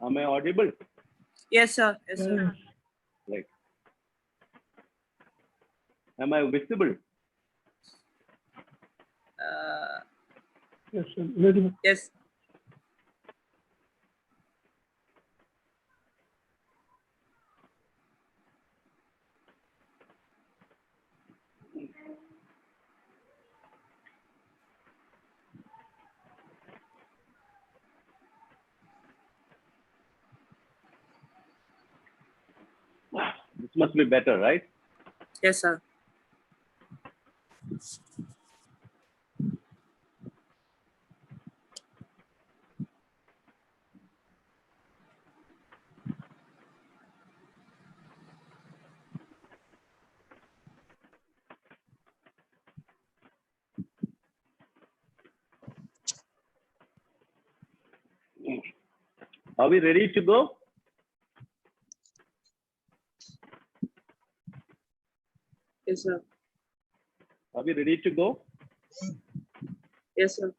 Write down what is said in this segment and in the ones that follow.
Am I audible? Yes, sir. Yes, sir. Right. Am I visible? Yes, sir. Very much. Yes. This must be better, right? Yes, sir. Are we ready to go? Yes, sir. Are we ready to go? Yes, sir.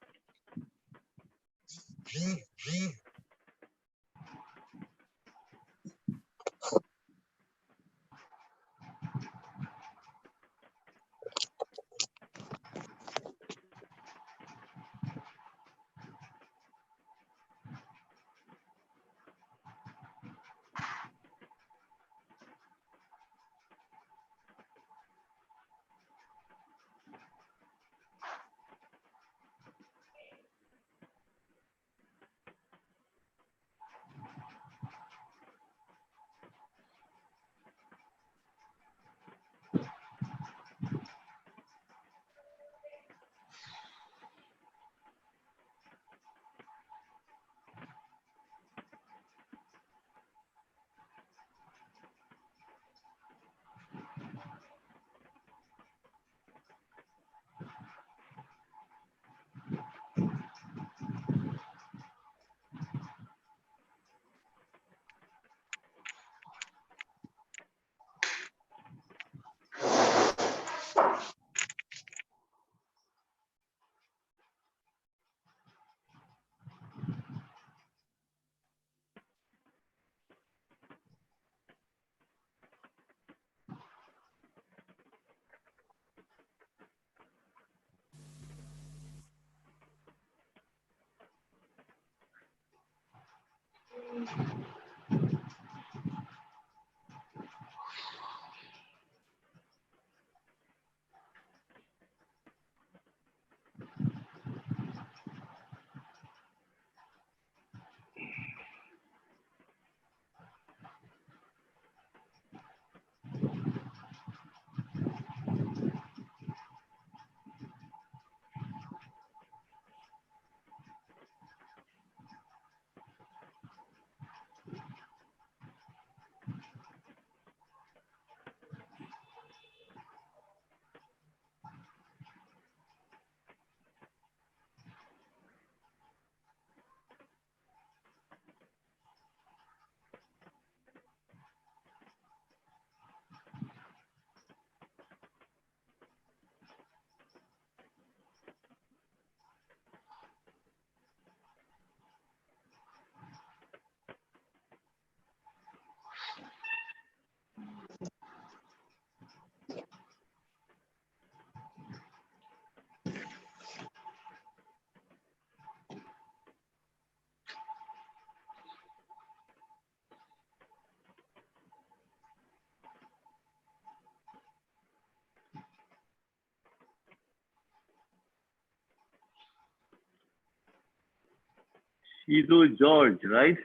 Shizu George, right?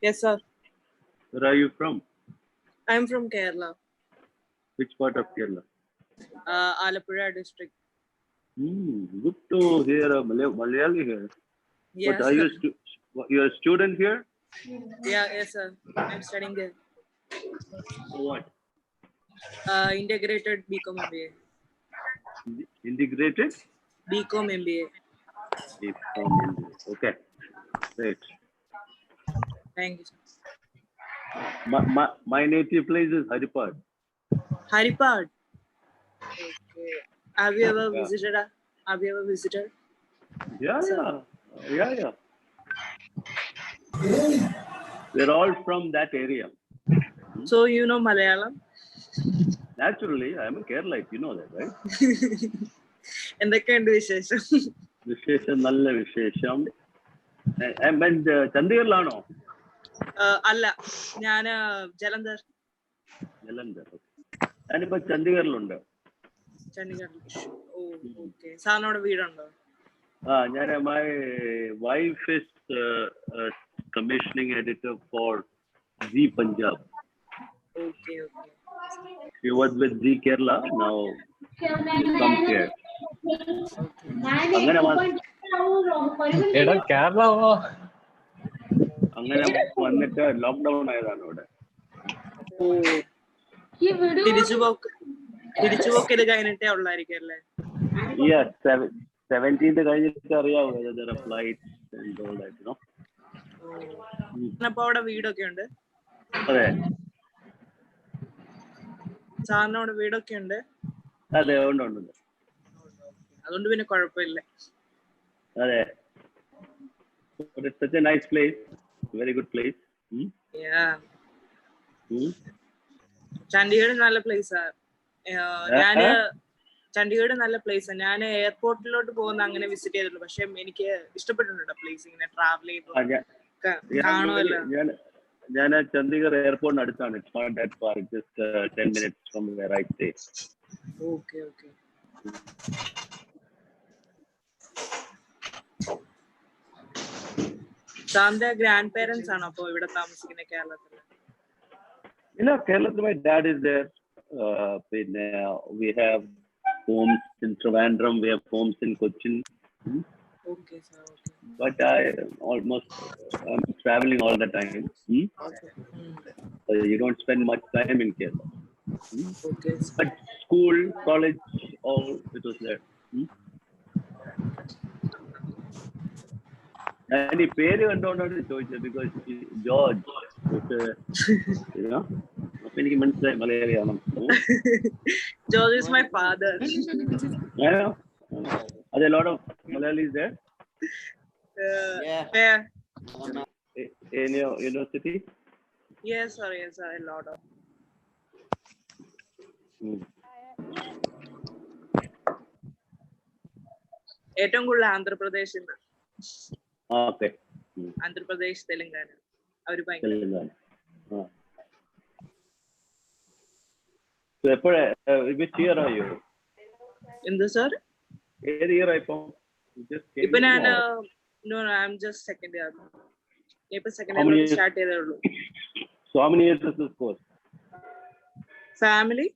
Yes, sir. Where are you from? I'm from Kerala, Which part of Kerala? Alapura district. Good to hear a Malayali here. But Yes, are you sir. you're a student here? Yeah, yes, sir. I'm studying there. What? Integrated BCom MBA. Integrated? BCom MBA. It's from India. Okay, great. Thank you, sir. My native place is Haripad. Haripad. Okay. Have you ever Yeah. visited? Have you ever visited? Yeah, Sir. yeah. We're all from that area. So you know Malayalam? Naturally, I'm a Keralite. You know that, right? എന്തൊക്കെയുണ്ട് വിശേഷം? വിശേഷം നല്ല വിശേഷം. And ചണ്ഡീഗറിലാണോ? അല്ല, ഞാന് ജലന്ധർ. ജലന്ധർ. ഞാനിപ്പോ ചണ്ഡീഗറിലുണ്ട്. ചണ്ഡീഗറിൽ. ഓ, okay. സാറിനോട് വീടുണ്ടോ? My wife is commissioning editor for Z Punjab. Okay, okay. She was with Z Kerala. Now she comes here. അങ്ങനെ വന്നിട്ട് ലോക്ക്ഡൌൺ ആയതാണ് ഇവിടെ. തിരിച്ചുപോക്ക് ഇത് കഴിഞ്ഞിട്ടേ ഉള്ളായിരിക്കും അല്ലേ? 17th കഴിഞ്ഞിട്ട് അറിയാവൂ ഫ്ലൈറ്റ്. അപ്പൊ അവിടെ വീടൊക്കെ ഉണ്ട്? അതെ. സാറിനോട് വീടൊക്കെ ഉണ്ട്? അതെ, ഉണ്ട്. അതുകൊണ്ട് പിന്നെ കുഴപ്പമില്ല. അതെ. It's such a nice place. Very good place. Yeah. Chandigarh നല്ല പ്ലേസാ. ചണ്ഡീഗഡ് നല്ല പ്ലേസാ. ഞാൻ എയർപോർട്ടിലോട്ട് പോകുന്ന അങ്ങനെ വിസിറ്റ് ചെയ്തിട്ടുള്ളൂ. പക്ഷെ എനിക്ക് ഇഷ്ടപ്പെട്ടിട്ടുണ്ട് പ്ലേസ്. ഇങ്ങനെ ട്രാവൽ ചെയ്യുമ്പോൾ കാണുമല്ലോ. ഞാൻ ചണ്ഡീഗഡ് എയർപോർട്ടിന് അടുത്താണ്. It's not that far. Just 10 minutes from where I stay. Okay, okay. സാറിന്റെ ഗ്രാൻഡ് പേരൻസ് ആണോ അപ്പൊ ഇവിടെ താമസിക്കുന്ന കേരളത്തിൽ? കേരളത്തിൽ my dad is there. പിന്നെ we have homes in Trivandrum. We have homes in Cochin. Okay, sir. Okay. But I'm traveling all the time. Okay. So you don't spend much time in Kerala. Okay. But school, college, all it was there. And the പേര് കണ്ടോണ്ടാണ് ചോദിച്ചത്. Because George, അപ്പൊ എനിക്ക് മനസ്സിലായി മലയാളിയാണ്. George is my father. Yeah. Are there a lot of Malayalis there? Where? In your university? Yes, sir. Yes, sir. A lot of. ഏറ്റവും കൂടുതൽ ആന്ധ്രാപ്രദേശിൽ നിന്ന്. Okay. ആന്ധ്രാപ്രദേശ്, തെലങ്കാന. അവര് ഭയങ്കര. Which year are you? എന്ത് സാർ? ഏത് ഇയർ ആയിപ്പോ? ഇപ്പൊ ഞാൻ no, I'm just second year. ഇപ്പൊ second year സ്റ്റാർട്ട് ചെയ്തേ ഉള്ളൂ. So how many years is this course? Family?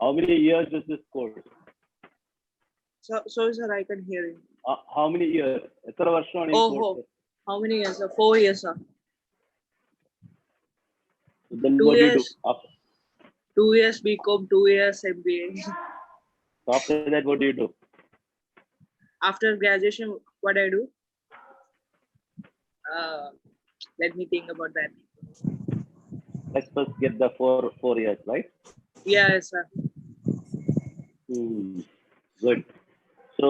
How many years is this course? So sir, I can hear you. How many years? എത്ര വർഷമാണ് ഈ course? How many years, sir? 4 years, sir. Then what do you do? 2 years BCom, 2 years MBA. So after that, what do you do? After graduation, what I do? Let me think about that. Let's first get the four years, right? Yes, sir. Good. So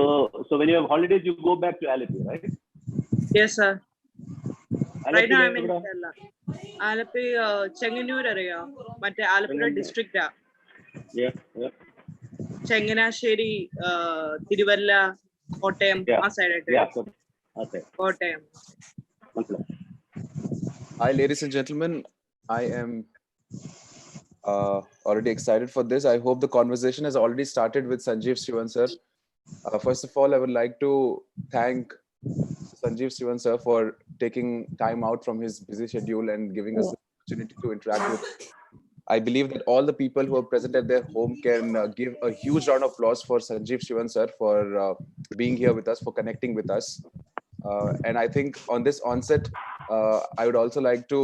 when you have holidays, you go back to Alleppey, right? Yes, sir. Alleppey right now I'm in Kerala. Alleppey, Chenganur area, but Alleppey district. Yeah. Chenganasheri, Tiruvalla, Kottayam, ആ side. Okay. Kottayam. Hi, ladies and gentlemen. I am already excited for this. I hope the conversation has already started with Sanjeev Sivan sir. First of all, I would like to thank Sanjeev Sivan sir for taking time out from his busy schedule and giving us the opportunity to interact with. I believe that all the people who are present at their home can give a huge round of applause for Sanjeev Sivan sir for being here with us, for connecting with us. And I think on this onset, I would also like to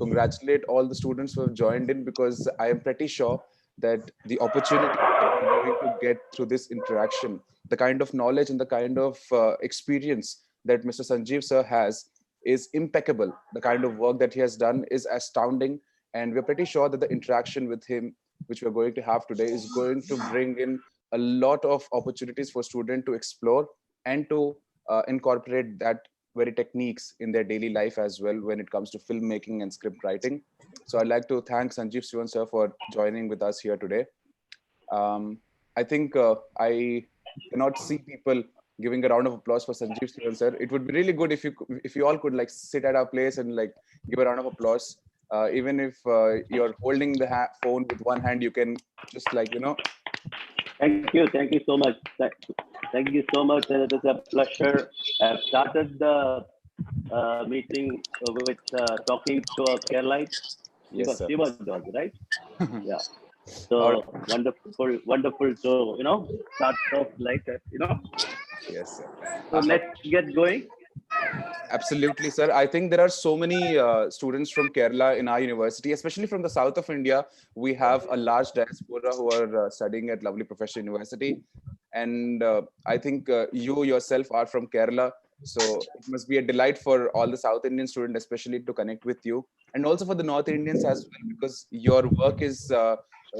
congratulate all the students who have joined in, because I am pretty sure that the opportunity that we're going to get through this interaction, the kind of knowledge and the kind of experience that Mr. Sanjeev sir has is impeccable. The kind of work that he has done is astounding. And we're pretty sure that the interaction with him, which we're going to have today, is going to bring in a lot of opportunities for students to explore and to incorporate that very techniques in their daily life as well when it comes to filmmaking and script writing. So I'd like to thank Sanjeev Sivan sir for joining with us here today. I think I cannot see people giving a round of applause for Sanjeev Sivan sir. It would be really good if you all could like sit at our place and like give a round of applause. Even if you're holding the phone with one hand, you can just like, you know. Thank you so much. Thank you so much, and it is a pleasure. I've started the meeting with talking to a Keralite. Yes, sir. Sivan does, right? Yeah. So Right. wonderful to start off like that. Yes, sir. So let's get going. Absolutely, sir. I think there are so many students from Kerala in our university, especially from the south of India. We have a large diaspora who are studying at Lovely Professional University. And I think you yourself are from Kerala. So it must be a delight for all the South Indian students, especially to connect with you. And also for the North Indians as well, because your work is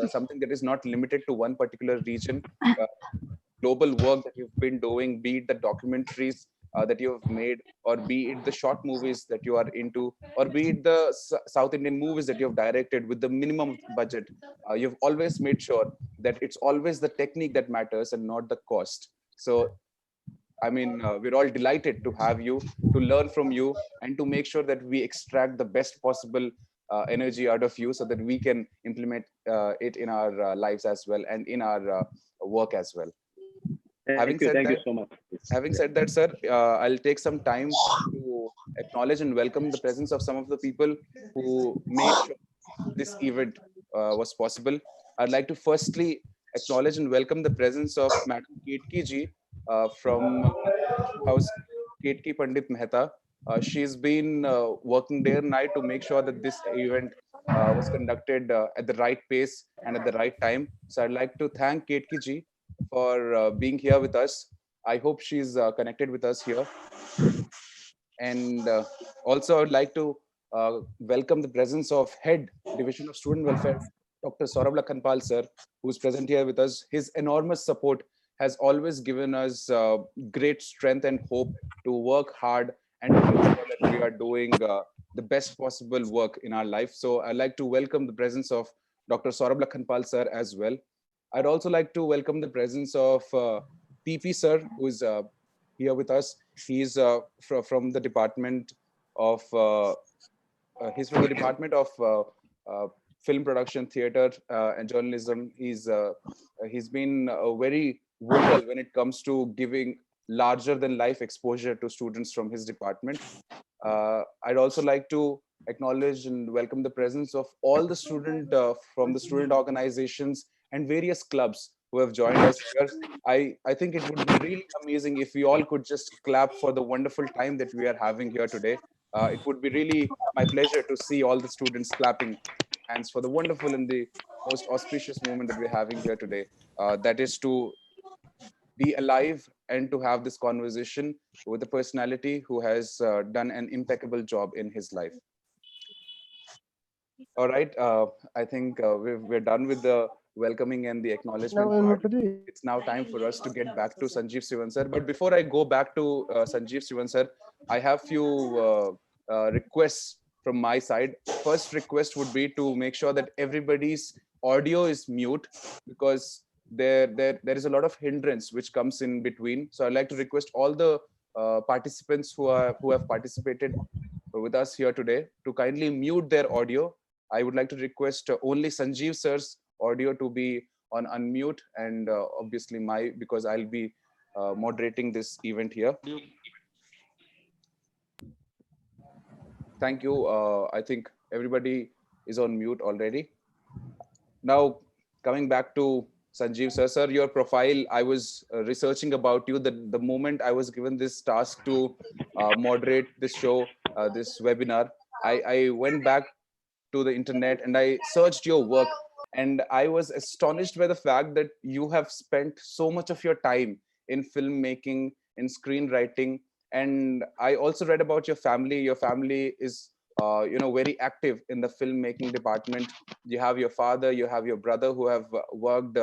something that is not limited to one particular region. Global work that you've been doing, be it the documentaries that you have made, or be it the short movies that you are into, or be it the South Indian movies that you have directed with the minimum budget, you've always made sure that it's always the technique that matters and not the cost. So, I mean, we're all delighted to have you, to learn from you, and to make sure that we extract the best possible energy out of you so that we can implement it in our lives as well and in our work as well. Having said that, sir, I'll take some time to acknowledge and welcome the presence of some of the people who made sure this event was possible. I'd like to firstly acknowledge and welcome the presence of Madam Ketki ji from House, Ketki Pandit Mehta. She's been working day and night to make sure that this event was conducted at the right pace and at the right time. So I'd like to thank Ketki ji for being here with us. I hope she's connected with us here. And also, I would like to welcome the presence of Head Division of Student Welfare, Dr. Saurabh Lakhanpal sir, who's present here with us. His enormous support has always given us great strength and hope to work hard and to make sure that we are doing the best possible work in our life. So I'd like to welcome the presence of Dr. Saurabh Lakhanpal sir as well. I'd also like to welcome the presence of PP sir, who is here with us. He's from the department of film production, theater, and journalism. He's been very vocal when it comes to giving larger than life exposure to students from his department. I'd also like to acknowledge and welcome the presence of all the student from the student organizations and various clubs who have joined us here. I think it would be really amazing if we all could just clap for the wonderful time that we are having here today. It would be really my pleasure to see all the students clapping hands for the wonderful and the most auspicious moment that we're having here today. That is to be alive and to have this conversation with a personality who has done an impeccable job in his life. All right, I think we're done with the welcoming and the acknowledgement part. It's now time for us to get back to Sanjeev Sivan sir. But before I go back to Sanjeev Sivan sir, I have few requests from my side. First request would be to make sure that everybody's audio is mute, because there is a lot of hindrance which comes in between. So I'd like to request all the participants who have participated with us here today to kindly mute their audio. I would like to request only Sanjeev sir's audio to be on unmute, and obviously because I'll be moderating this event here. Thank you. I think everybody is on mute already. Now, coming back to Sanjeev sir, sir, your profile, I was researching about you. The moment I was given this task to moderate this show, this webinar, I went back to the internet and I searched your work, and I was astonished by the fact that you have spent so much of your time in filmmaking, in screenwriting. And I also read about your family. Your family is very active in the filmmaking department. You have your father, you have your brother who have worked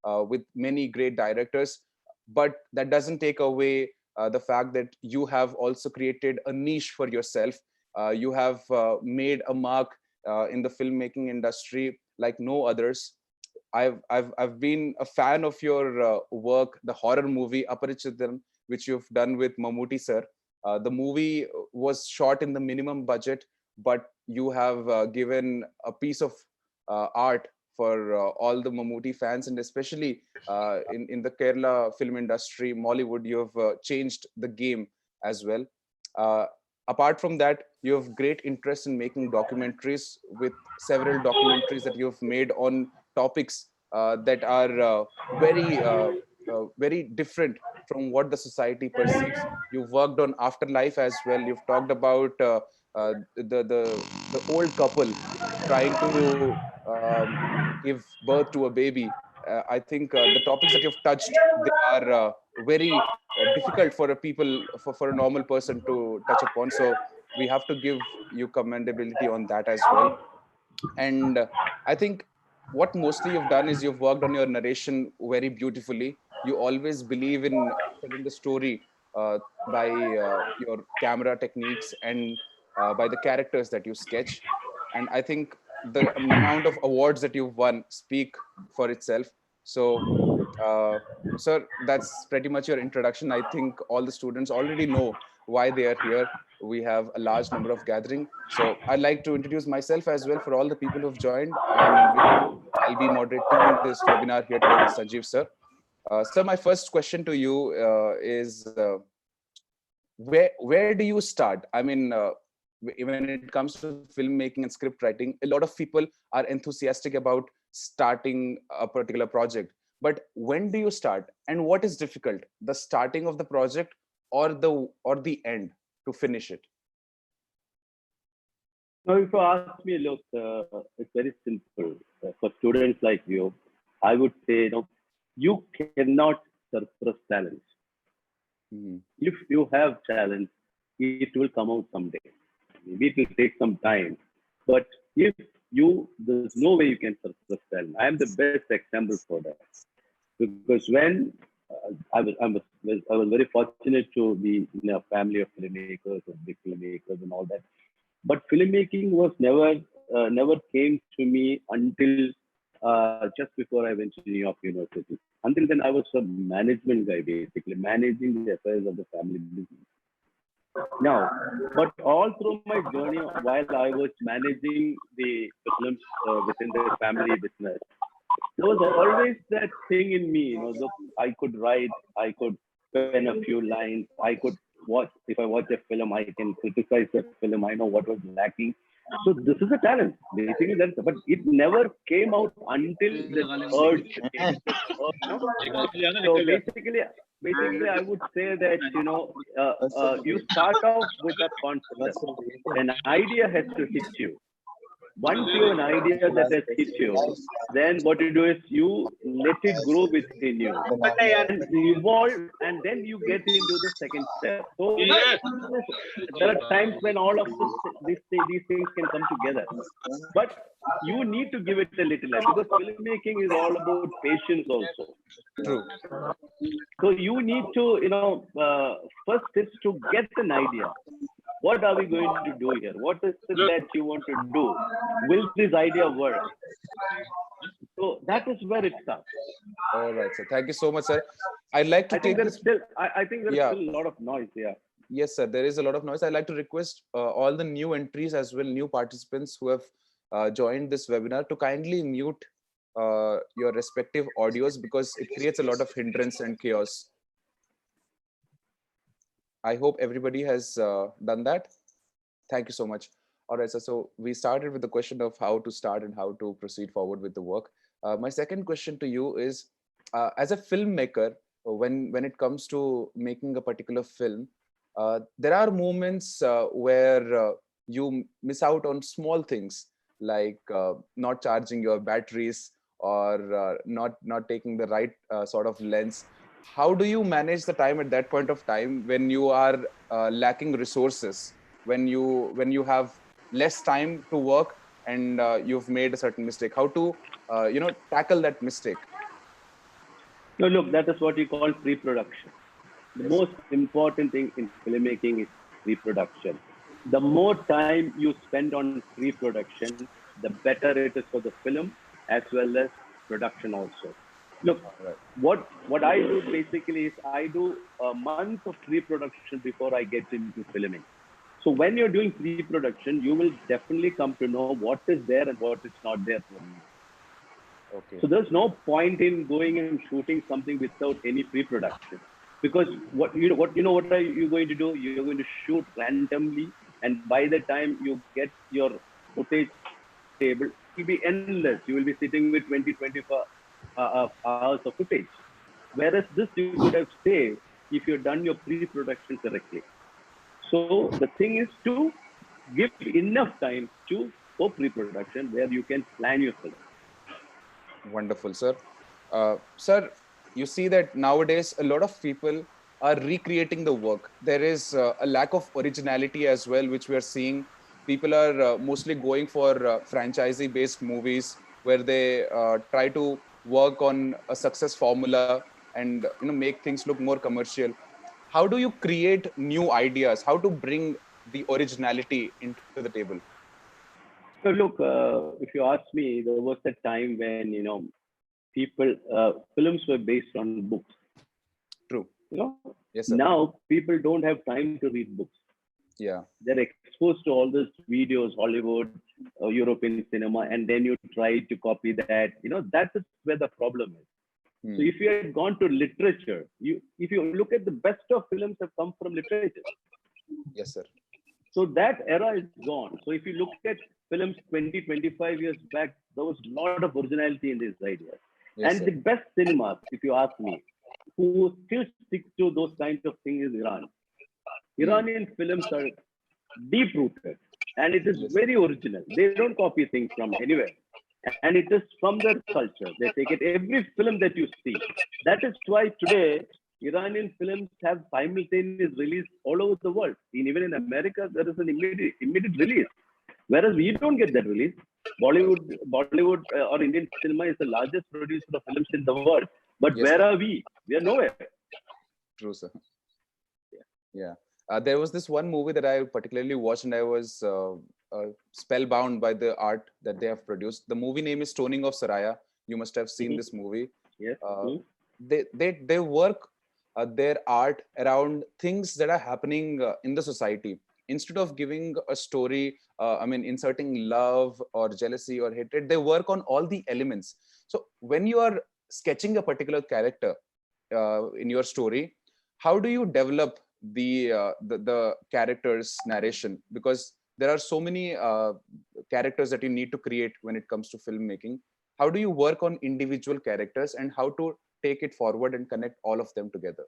with many great directors, but that doesn't take away the fact that you have also created a niche for yourself. You have made a mark in the filmmaking industry like no others. I've been a fan of your work, the horror movie Aparichitam, which you've done with Mammootty sir. The movie was shot in the minimum budget, but you have given a piece of art for all the Mammootty fans, and especially in the Kerala film industry, Mollywood. You have changed the game as well. Uh, Apart from that, you have great interest in making documentaries, with several documentaries that you have made on topics that are very different from what the society perceives. You've worked on afterlife as well. You've talked about the old couple trying to give birth to a baby. I think the topics that you've touched, they are very difficult for a people, for a normal person to touch upon. So we have to give you commendability on that as well. And I think what mostly you've done is you've worked on your narration very beautifully. You always believe in telling the story by your camera techniques and by the characters that you sketch. And I think the amount of awards that you've won speak for itself. So sir, that's pretty much your introduction. I think all the students already know why they are here. We have a large number of gathering. So I'd like to introduce myself as well for all the people who've joined. I'm Vicky. I'll be moderating this webinar here today with Sanjeev sir. Sir, my first question to you is where do you start? I mean, when it comes to filmmaking and script writing, a lot of people are enthusiastic about starting a particular project. But when do you start, and what is difficult, the starting of the project or the end to finish it? Now, if you ask me, look, it's very simple. For students like you, I would say, you cannot suppress talent. Mhm. If you have talent, it will come out someday. Maybe it will take some time, but if there's no way you can suppress talent. I am the best example for that, because when I was very fortunate to be in a family of filmmakers, of big filmmakers, and all that. But filmmaking was never came to me until just before I went to New York University. Until then, I was a management guy, basically managing the affairs of the family business. Now, but all through my journey, while I was managing the films within the family business, there was always that thing in me, look, I could write, I could pen a few lines, I could watch, if I watch a film, I can criticize the film, I know what was lacking. So this is a talent, basically. But it never came out until the urge came. So basically, I would say that you start off with a concept. An idea has to hit you. Once you have an idea that has hit you, then what you do is you let it grow within you and evolve, and then you get into the second step. So there are times when all of these things can come together, but you need to give it a little time, because filmmaking is all about patience also. True. So you need to, first is to get an idea. What are we going to do here? What is it that you want to do? Will this idea work? So that is where it starts. All right, sir. Thank you so much, sir. I'd like to take this. I think there's Yeah. still a lot of noise. Yeah. Yes, sir. There is a lot of noise. I'd like to request all the new entries as well, new participants who have joined this webinar, to kindly mute your respective audios, because it creates a lot of hindrance and chaos. I hope everybody has done that. Thank you so much. All right, sir. So we started with the question of how to start and how to proceed forward with the work. My second question to you is, as a filmmaker, when it comes to making a particular film, there are moments where you miss out on small things, like not charging your batteries, or not taking the right sort of lens. How do you manage the time at that point of time when you are lacking resources, when you have less time to work, and you've made a certain mistake? How to tackle that mistake? No, look, that is what you call pre-production. The most important thing in filmmaking is pre-production. The more time you spend on pre-production, the better it is for the film as well as production also. Look, Right. what I do basically is I do a month of pre-production before I get into filming. So when you're doing pre-production, you will definitely come to know what is there and what is not there for you. Okay. So there's no point in going and shooting something without any pre-production, because what are you going to do? You're going to shoot randomly, and by the time you get your footage table, it will be endless. You will be sitting with 20, 24 hours of footage. Whereas this you could have saved if you've done your pre-production correctly. So the thing is to give enough time to for pre-production where you can plan your film. Wonderful, sir. Sir, you see that nowadays a lot of people are recreating the work. There is a lack of originality as well, which we are seeing. People are mostly going for franchisee-based movies where they try to work on a success formula and make things look more commercial. How do you create new ideas? How to bring the originality into the table? So look, if you ask me, there was a time when people films were based on books. True. Yes, sir. Now people don't have time to read books. Yeah. They're exposed to all these videos, Hollywood, European cinema, and then you try to copy that. That is where the problem is. So if you had gone to literature, if you look at the best of films have come from literature. Yes, sir. So that era is gone. So if you look at films 20, 25 years back, there was a lot of originality in these ideas. Yes, and sir. the best cinemas, if you ask me, who still stick to those kinds of things is Iran. Iranian films are deep rooted and it is very original. They don't copy things from anywhere. And it is from their culture. They take it every film that you see. That is why today Iranian films have simultaneous release all over the world. Even in America, there is an immediate release. Whereas we don't get that release. Bollywood or Indian cinema is the largest producer of films in the world. But Yes, where sir. are we? We are nowhere. True, sir. Yeah. There was this one movie that I particularly watched and I was spellbound by the art that they have produced. The movie name is Stoning of Saraya. You must have seen this movie. Yes. They work their art around things that are happening in the society. Instead of giving a story, inserting love or jealousy or hatred, they work on all the elements. So when you are sketching a particular character in your story, how do you develop the character's narration? Because there are so many characters that you need to create when it comes to filmmaking. How do you work on individual characters and how to take it forward and connect all of them together?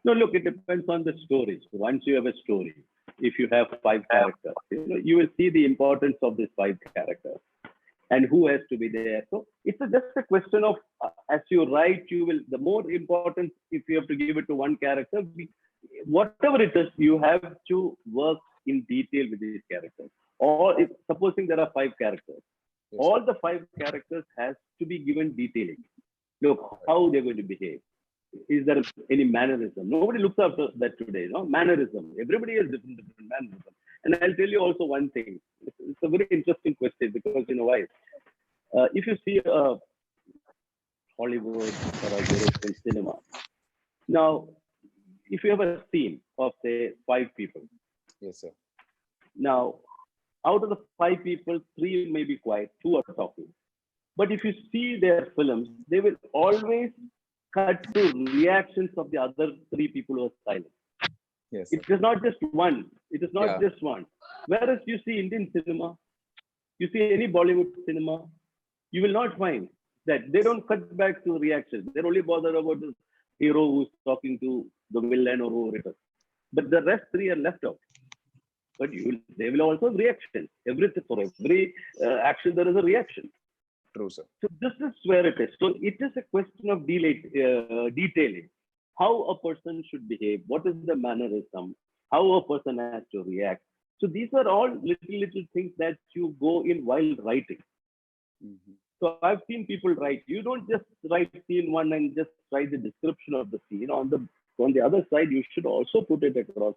No, look, it depends on the story. So once you have a story, if you have 5 characters, you will see the importance of these 5 characters and who has to be there. So it's just a question of, as you write, the more important, if you have to give it to one character, whatever it is, you have to work in detail with these characters. Or supposing there are 5 characters, Yes, all the 5 characters has to be given detailing. Look, how they're going to behave. Is there any mannerism? Nobody looks after that today. Mannerism. Everybody has different mannerism. And I'll tell you also one thing. It's a very interesting question because why? If you see Hollywood or a European cinema, now if you have a scene of say 5 people, yes, sir. now out of the 5 people, 3 may be quiet, 2 are talking. But if you see their films, they will always cut to reactions of the other 3 people who are silent. Yes, it is not just one. It is not Yeah. just one. Whereas you see Indian cinema, you see any Bollywood cinema, you will not find that they don't cut back to reactions. They're only bothered about the hero who's talking to the villain or whoever it is. But the rest 3 are left out. But they will also have reactions. For every action, there is a reaction. True, sir. So this is where it is. So it is a question of detailing how a person should behave, what is the mannerism, how a person has to react. So these are all little things that you go in while writing. Mm-hmm. So I've seen people write. You don't just write scene 1 and just write the description of the scene. On the So on the other side, you should also put it across,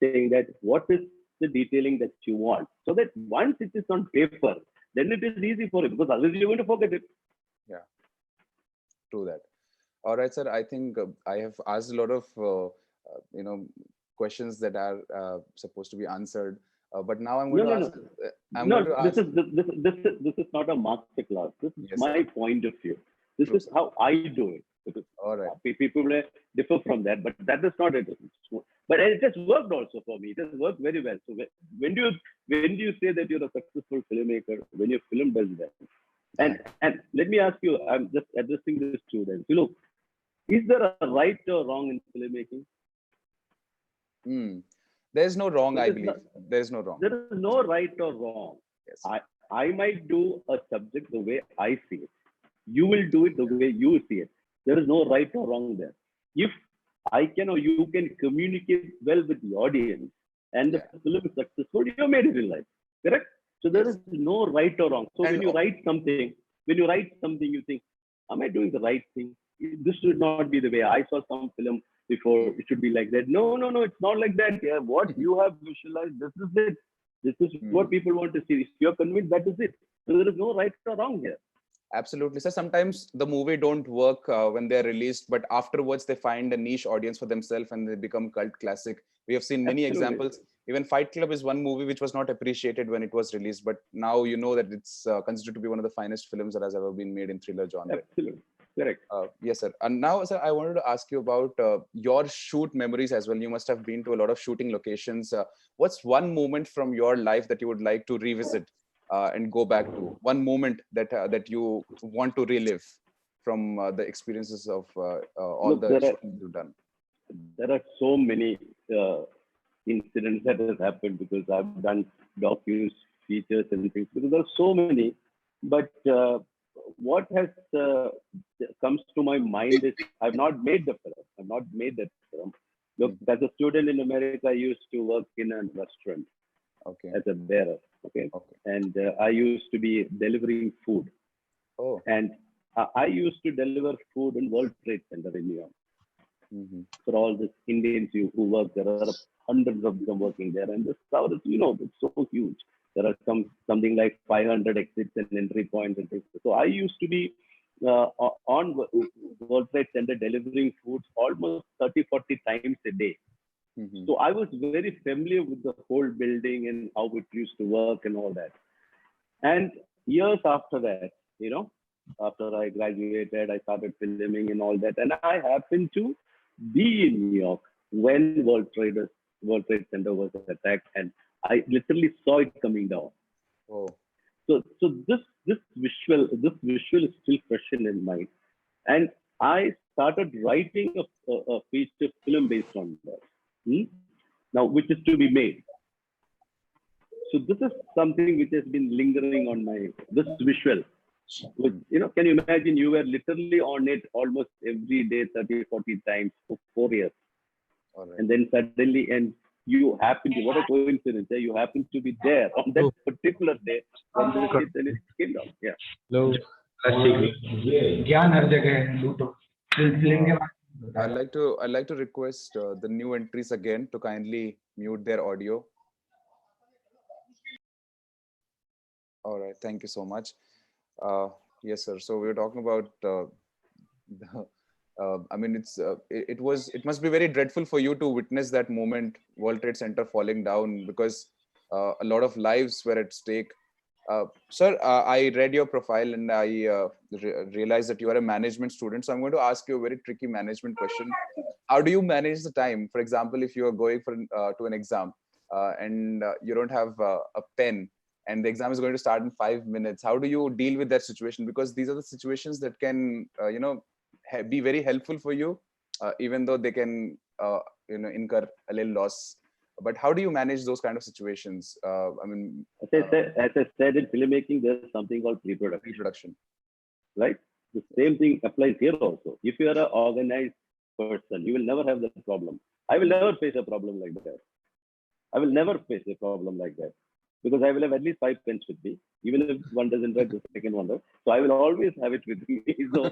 saying that what is the detailing that you want, so that once it is on paper, then it is easy for you, because otherwise you're going to forget it. Yeah, true that. All right, sir. I think I have asked a lot of questions that are supposed to be answered, but now I'm going No, to no, ask. no. I'm No, going to this ask. is this is not a master class. This is Yes, my sir. point of view. This True, is sir. how I do it. Because All right. people may differ from that, but that is not it. But it has worked also for me. It has worked very well. So when do you say that you're a successful filmmaker? When your film does well. And let me ask you, I'm just addressing this to them. So look, is there a right or wrong in filmmaking? There's no wrong, I There is believe. There's no wrong. there is no right or wrong. Yes. I might do a subject the way I see it. You will do it the way you see it. There is no right or wrong there. If I can or you can communicate well with the audience and the film is successful, you made it in life. Correct? So there is no right or wrong. So And when you write something, you think, am I doing the right thing? This should not be the way. I saw some film before, it should be like that. No, it's not like that. Yeah, what you have visualized, this is it. This is what people want to see. If you're convinced, that is it. So there is no right or wrong here. Absolutely. So sometimes the movie don't work when they're released, but afterwards they find a niche audience for themselves and they become cult classic. We have seen many examples. Even Fight Club is one movie which was not appreciated when it was released, but now you know that it's considered to be one of the finest films that has ever been made in thriller genre. Absolutely. Correct. Yes, sir. And now, sir, I wanted to ask you about your shoot memories as well. You must have been to a lot of shooting locations. What's one moment from your life that you would like to revisit and go back to? One moment that you want to relive from the experiences of all the shooting you've done? There are so many incidents that have happened because I've done docus, features, and things. Because there are so many, but what has comes to my mind is I've not made the film. I've not made that film. Look, as a student in America, I used to work in a restaurant as a bearer. Okay. And I used to be delivering food. And I used to deliver food in World Trade Center in New York. For all these Indians who work, there are hundreds of them working there, and this crowd is, it's so huge. There are something like 500 exits and entry points and things. So I used to be on World Trade Center delivering foods almost 30-40 times a day. So I was very familiar with the whole building and how it used to work and all that. And years after that, after I graduated, I started filming and all that. And I happened to be in New York when World Trade Center was attacked, and I literally saw it coming down. So this visual is still fresh in mind, and I started writing a feature film based on that. Now, which is to be made. So this is something which has been lingering on this visual. Can you imagine, you were literally on it almost every day, 30-40 times for 4 years. And then suddenly, and you happen to, what a coincidence, you happen to be there on that particular day when the shit and it came down. Yeah. Hello. I'd like to request the new entries again to kindly mute their audio. All right, thank you so much. Yes, sir. So we were talking about. I mean, it must be very dreadful for you to witness that moment, World Trade Center falling down, because a lot of lives were at stake. Sir, I read your profile and I realized that you are a management student. So I'm going to ask you a very tricky management question. How do you manage the time? For example, if you are going to an exam and you don't have a pen, and the exam is going to start in 5 minutes, how do you deal with that situation? Because these are the situations that can, be very helpful for you, even though they can, incur a little loss. But how do you manage those kind of situations? I mean, as I said, in filmmaking, there's something called pre-production. Right? The same thing applies here also. If you are an organized person, you will never have that problem. I will never face a problem like that. because I will have at least 5 pens with me, even if one doesn't write, the second one does. So I will always have it with me. So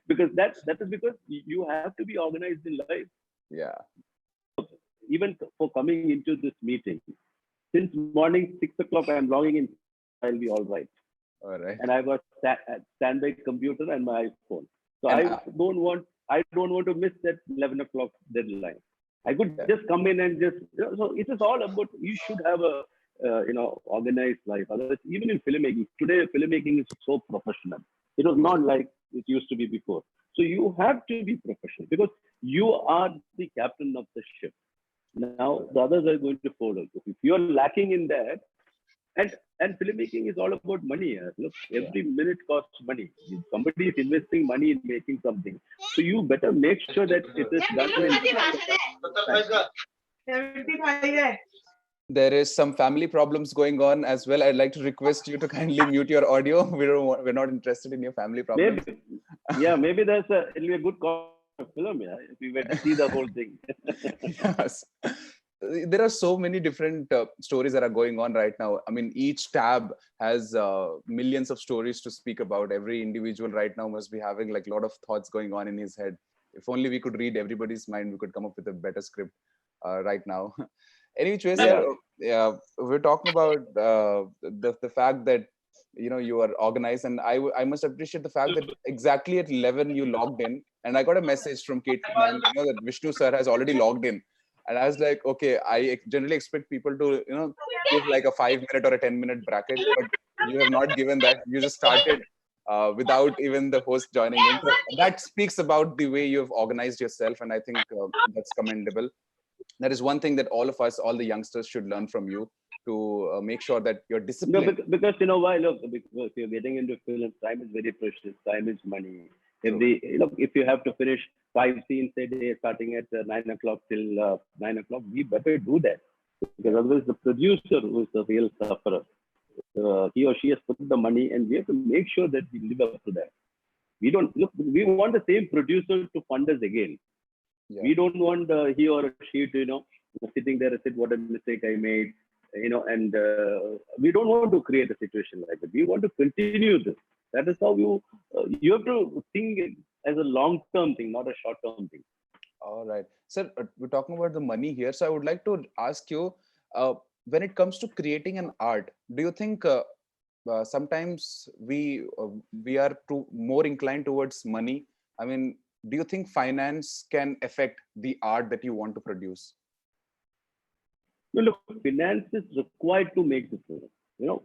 because that is because you have to be organized in life. Yeah. Even for coming into this meeting, since morning 6 o'clock, I'm logging in. I'll be all right. All right. And I've got standby computer and my iPhone. So And I don't want to miss that 11 o'clock deadline. I could just come in and just, so it is all about, you should have a, organized life. Otherwise, even in filmmaking, today filmmaking is so professional. It was not like it used to be before. So you have to be professional because you are the captain of the ship. Now the others are going to follow. If you're lacking in that, and filmmaking is all about money. Look, every minute costs money. If somebody is investing money in making something, so you better make sure that it is done. There is some family problems going on as well. I'd like to request you to kindly mute your audio. We're not interested in your family problems. Maybe it'll be a good film, if you were to see the whole thing. Yes. There are so many different stories that are going on right now. I mean, each tab has millions of stories to speak about. Every individual right now must be having like a lot of thoughts going on in his head. If only we could read everybody's mind, we could come up with a better script right now. Anyways, we're talking about the fact that you are organized, and I must appreciate the fact that exactly at 11 you logged in, and I got a message from Kate that Vishnu sir has already logged in. And I was like, okay, I generally expect people to, give like a 5-minute or a 10-minute bracket, but you have not given that. You just started without even the host joining in. So that speaks about the way you have organized yourself, and I think that's commendable. That is one thing that all of us, all the youngsters, should learn from you to make sure that you're disciplined. No, because you know why? Look, because you're getting into film, time is very precious. Time is money. If you have to finish 5 scenes a day, starting at 9 o'clock till 9 o'clock, we better do that. Because otherwise, the producer who is the real sufferer, he or she has put the money, and we have to make sure that we live up to that. We want the same producer to fund us again. Yeah. We don't want he or she to, sitting there and say, what a mistake I made, and we don't want to create a situation like that. We want to continue this. That is how you have to think it as a long-term thing, not a short-term thing. All right. Sir, we're talking about the money here. So I would like to ask you, when it comes to creating an art, do you think sometimes we are more inclined towards money? I mean, do you think finance can affect the art that you want to produce? No, look, finance is required to make the film,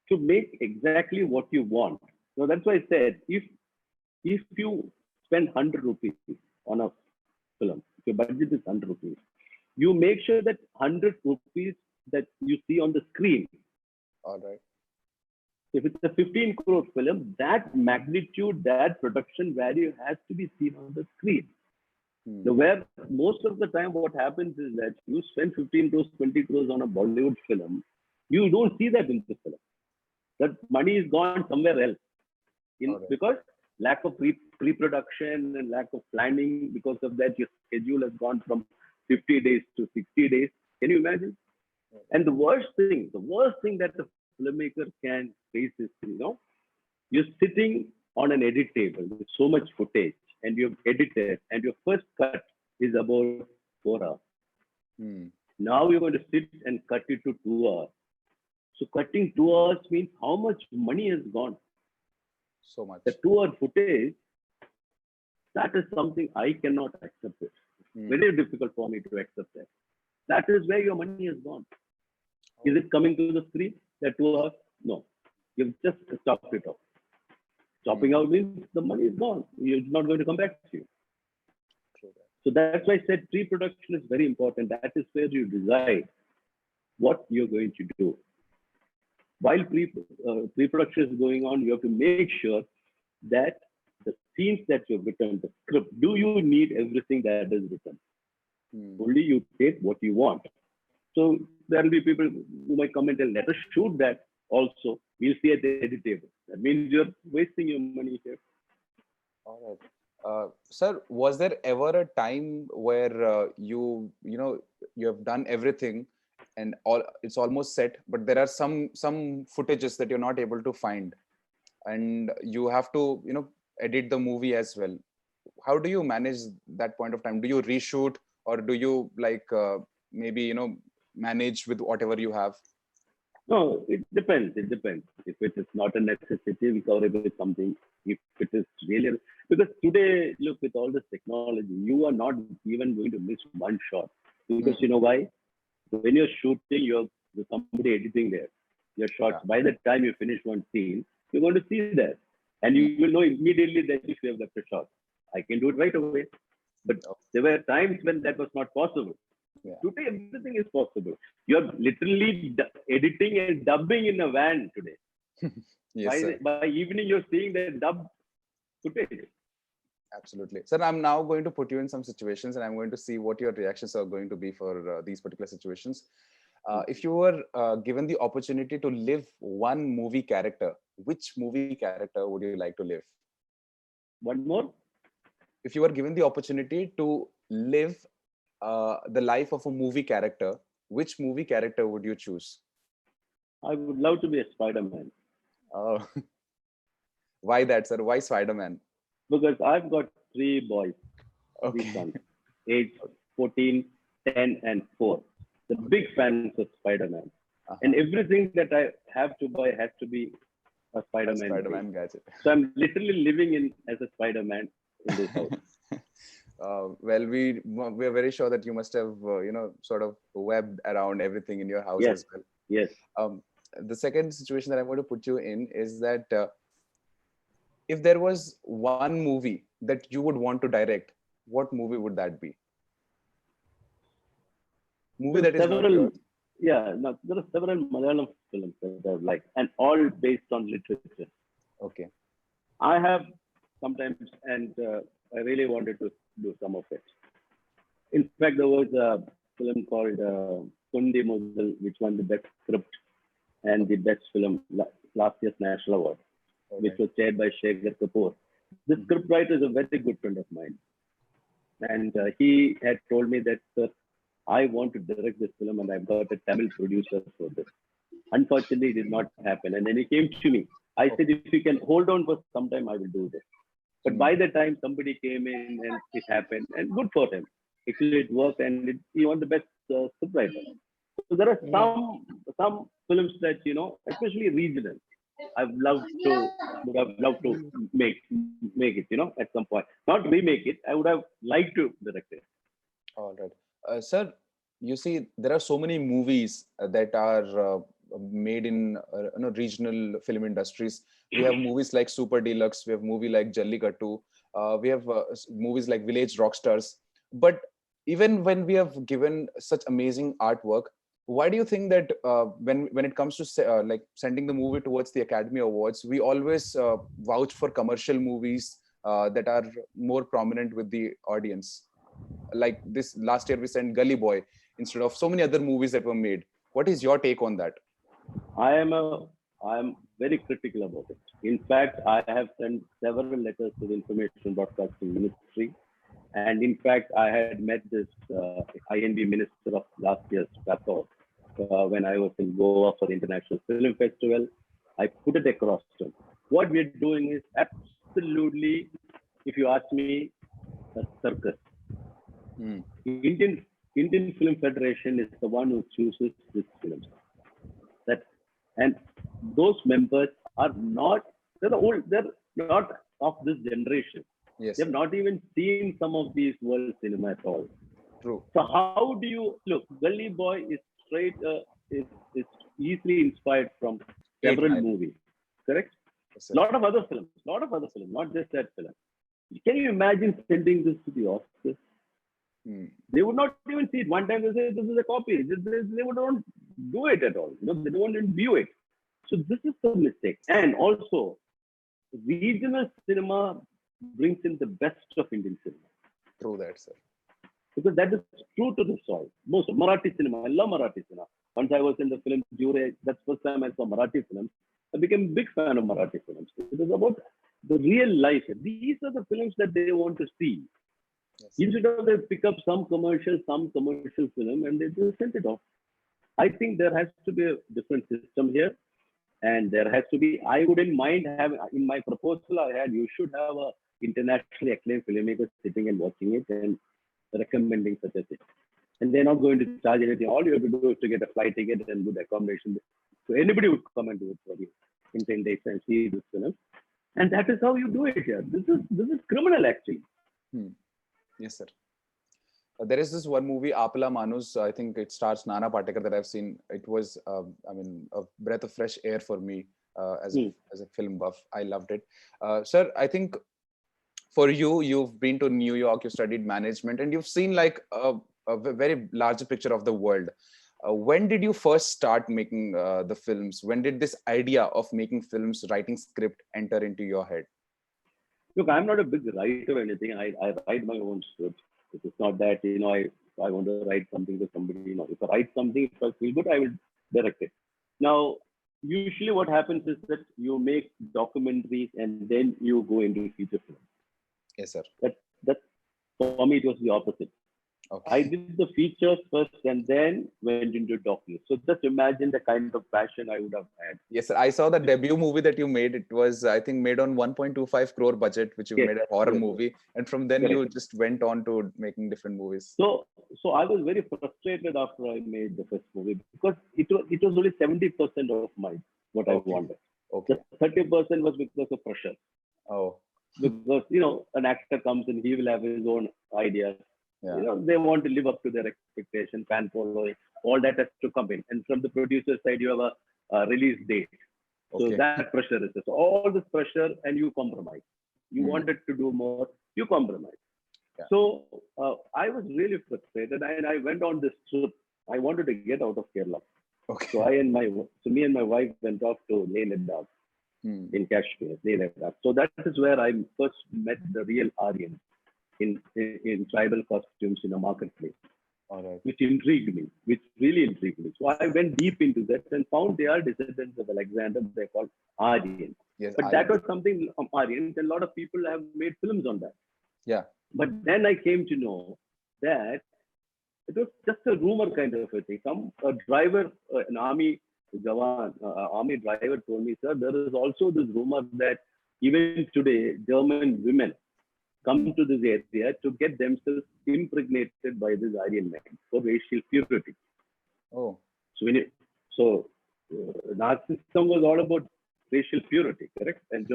to make exactly what you want. So that's why I said, if you spend 100 rupees on a film, if your budget is 100 rupees, you make sure that 100 rupees that you see on the screen. All right. If it's a 15 crore film, that magnitude, that production value has to be seen on the screen. Where most of the time what happens is that you spend 15 crores, 20 crores on a Bollywood film, you don't see that in the film. That money is gone somewhere else. Because lack of pre-production and lack of planning, because of that, your schedule has gone from 50 days to 60 days. Can you imagine? And the worst thing that the filmmaker can face is, you're sitting on an edit table with so much footage, and you've edited, and your first cut is about 4 hours. Now you're going to sit and cut it to 2 hours. So cutting 2 hours means how much money has gone? So much. The 2 hour footage, that is something I cannot accept it. Very difficult for me to accept that. That is where your money has gone. Is it coming to the screen, that 2 hours? No. You've just stopped it off. Stopping out means the money is gone. It's not going to come back to you. So that's why I said pre-production is very important. That is where you decide what you're going to do. While pre-production is going on, you have to make sure that the scenes that you've written, the script, do you need everything that is written? Only you take what you want. So there will be people who might come and tell, let us shoot that also. We'll see at the edit table. That means you're wasting your money here. All right. Sir, was there ever a time where you have done everything and all it's almost set, but there are some footages that you're not able to find, and you have to edit the movie as well. How do you manage that point of time? Do you reshoot, or do you maybe manage with whatever you have? No, it depends. It depends. If it is not a necessity, we cover it with something. If it is really, because today, look, with all this technology, you are not even going to miss one shot. Because you know why? When you're shooting, there's somebody editing there. Your shots, by the time you finish one scene, you're going to see that. And you will know immediately that if you have left a shot. I can do it right away. But there were times when that was not possible. Yeah. Today, everything is possible. You're literally editing and dubbing in a van today. Yes, by evening, you're seeing the dub footage. Absolutely. Sir, I'm now going to put you in some situations, and I'm going to see what your reactions are going to be for these particular situations. If you were given the opportunity to live one movie character, which movie character would you like to live? One more? If you were given the opportunity to live the life of a movie character, which movie character would you choose? I would love to be a Spider-Man. Oh, why that, sir? Why Spider-Man? Because I've got 3 boys, 3 sons, age 14, 10, and 4. The big fans of Spider-Man. And everything that I have to buy has to be a Spider-Man gadget. So I'm literally living as a Spider-Man in this house. Well, we're very sure that you must have sort of webbed around everything in your house as well. Yes. The second situation that I want to put you in is that if there was one movie that you would want to direct, what movie would that be? Movie that is not yours. Yeah, no, there are several Malayalam films that I like, and all based on literature. Okay. I have sometimes, and I really wanted to do some of it. In fact, there was a film called Kundi Mudal, which won the best script and the best film last year's National Award, which was chaired by Shekhar Kapoor. The scriptwriter is a very good friend of mine. And he had told me that, sir, I want to direct this film and I've got a Tamil producer for this. Unfortunately, it did not happen. And then he came to me. I said, if you can hold on for some time, I will do this. But by the time somebody came in and it happened, and good for him. Actually, it worked and he won the best scriptwriter. So there are some films that, especially regional, would have loved to make it, at some point. Not remake it. I would have liked to direct it. All right. Sir, you see, there are so many movies that are made in regional film industries. We have movies like Super Deluxe. We have movie like Jallikattu. We have movies like Village Rockstars. But even when we have given such amazing artwork, why do you think that when it comes to like sending the movie towards the Academy Awards, we always vouch for commercial movies that are more prominent with the audience? Like this last year, we sent Gully Boy instead of so many other movies that were made. What is your take on that? I am very critical about it. In fact, I have sent several letters to the Information Broadcasting Ministry. And in fact, I had met this INB minister of last year's Qatar when I was in Goa for the International Film Festival. I put it across to him. What we're doing is absolutely, if you ask me, a circus. Indian Film Federation is the one who chooses these films. And those members are not, they're not of this generation. Yes. They've not even seen some of these world cinema at all. True. So how do you look? Gully Boy is is easily inspired from several movies, correct? Yes, lot of other films, not just that film. Can you imagine sending this to the Oscars? They would not even see it. One time they say this is a copy. They would not do it at all. They don't even view it. So this is the mistake. And also, regional cinema brings in the best of Indian cinema. True that, sir. Because that is true to the soil. Most Marathi cinema, I love Marathi cinema. Once I was in the film jury, that's the first time I saw Marathi films. I became a big fan of Marathi films. It is about the real life. These are the films that they want to see. Yes. Instead of they pick up some commercial film and they just send it off. I think there has to be a different system here, and there has to be. I wouldn't mind having in my proposal. I had you should have a internationally acclaimed filmmaker sitting and watching it and recommending such a thing. And they're not going to charge anything. All you have to do is to get a flight ticket and good accommodation. So anybody would come and do it for you in 10 days and see this film. And that is how you do it here. This is criminal actually. Yes, sir. There is this one movie, Apala Manus. I think it stars Nana Patekar that I've seen. It was, I mean, a breath of fresh air for me as a film buff. I loved it. Sir, I think for you, you've been to New York, you studied management, and you've seen like a very larger picture of the world. When did you first start making the films? When did this idea of making films, writing script enter into your head? Look, I'm not a big writer or anything. I write my own script. It's not that, I want to write something to somebody. If I write something, if I feel good, I will direct it. Now, usually what happens is that you make documentaries and then you go into feature films. Yes, sir. That for me, it was the opposite. Okay. I did the features first and then went into docu. So just imagine the kind of passion I would have had. Yes, sir. I saw the debut movie that you made. It was, I think, made on 1.25 crore budget, which you made a horror movie. And from then you just went on to making different movies. So I was very frustrated after I made the first movie because it was only 70% of what I wanted. Okay. The 30% was because of pressure. Oh. Because, an actor comes and he will have his own ideas. Yeah. They want to live up to their expectation, fan following, all that has to come in. And from the producer side, you have a release date. So that pressure is so all this pressure and you compromise. You wanted to do more, you compromise. Yeah. So I was really frustrated and I went on this trip. I wanted to get out of Kerala. Okay. So me and my wife went off to Leh Ladakh in Kashmir, Leh Ladakh. So that is where I first met the real Aryans. In tribal costumes in a marketplace, which really intrigued me. So I went deep into that and found they are descendants of Alexander. They're called Aryans. Yes, but that was something of Aryans, and a lot of people have made films on that. Yeah. But then I came to know that it was just a rumor kind of a thing. A driver, an army driver told me, sir, there is also this rumor that even today, German women come to this area to get themselves impregnated by this Aryan man for racial purity. Oh. So Nazism was all about racial purity, correct? And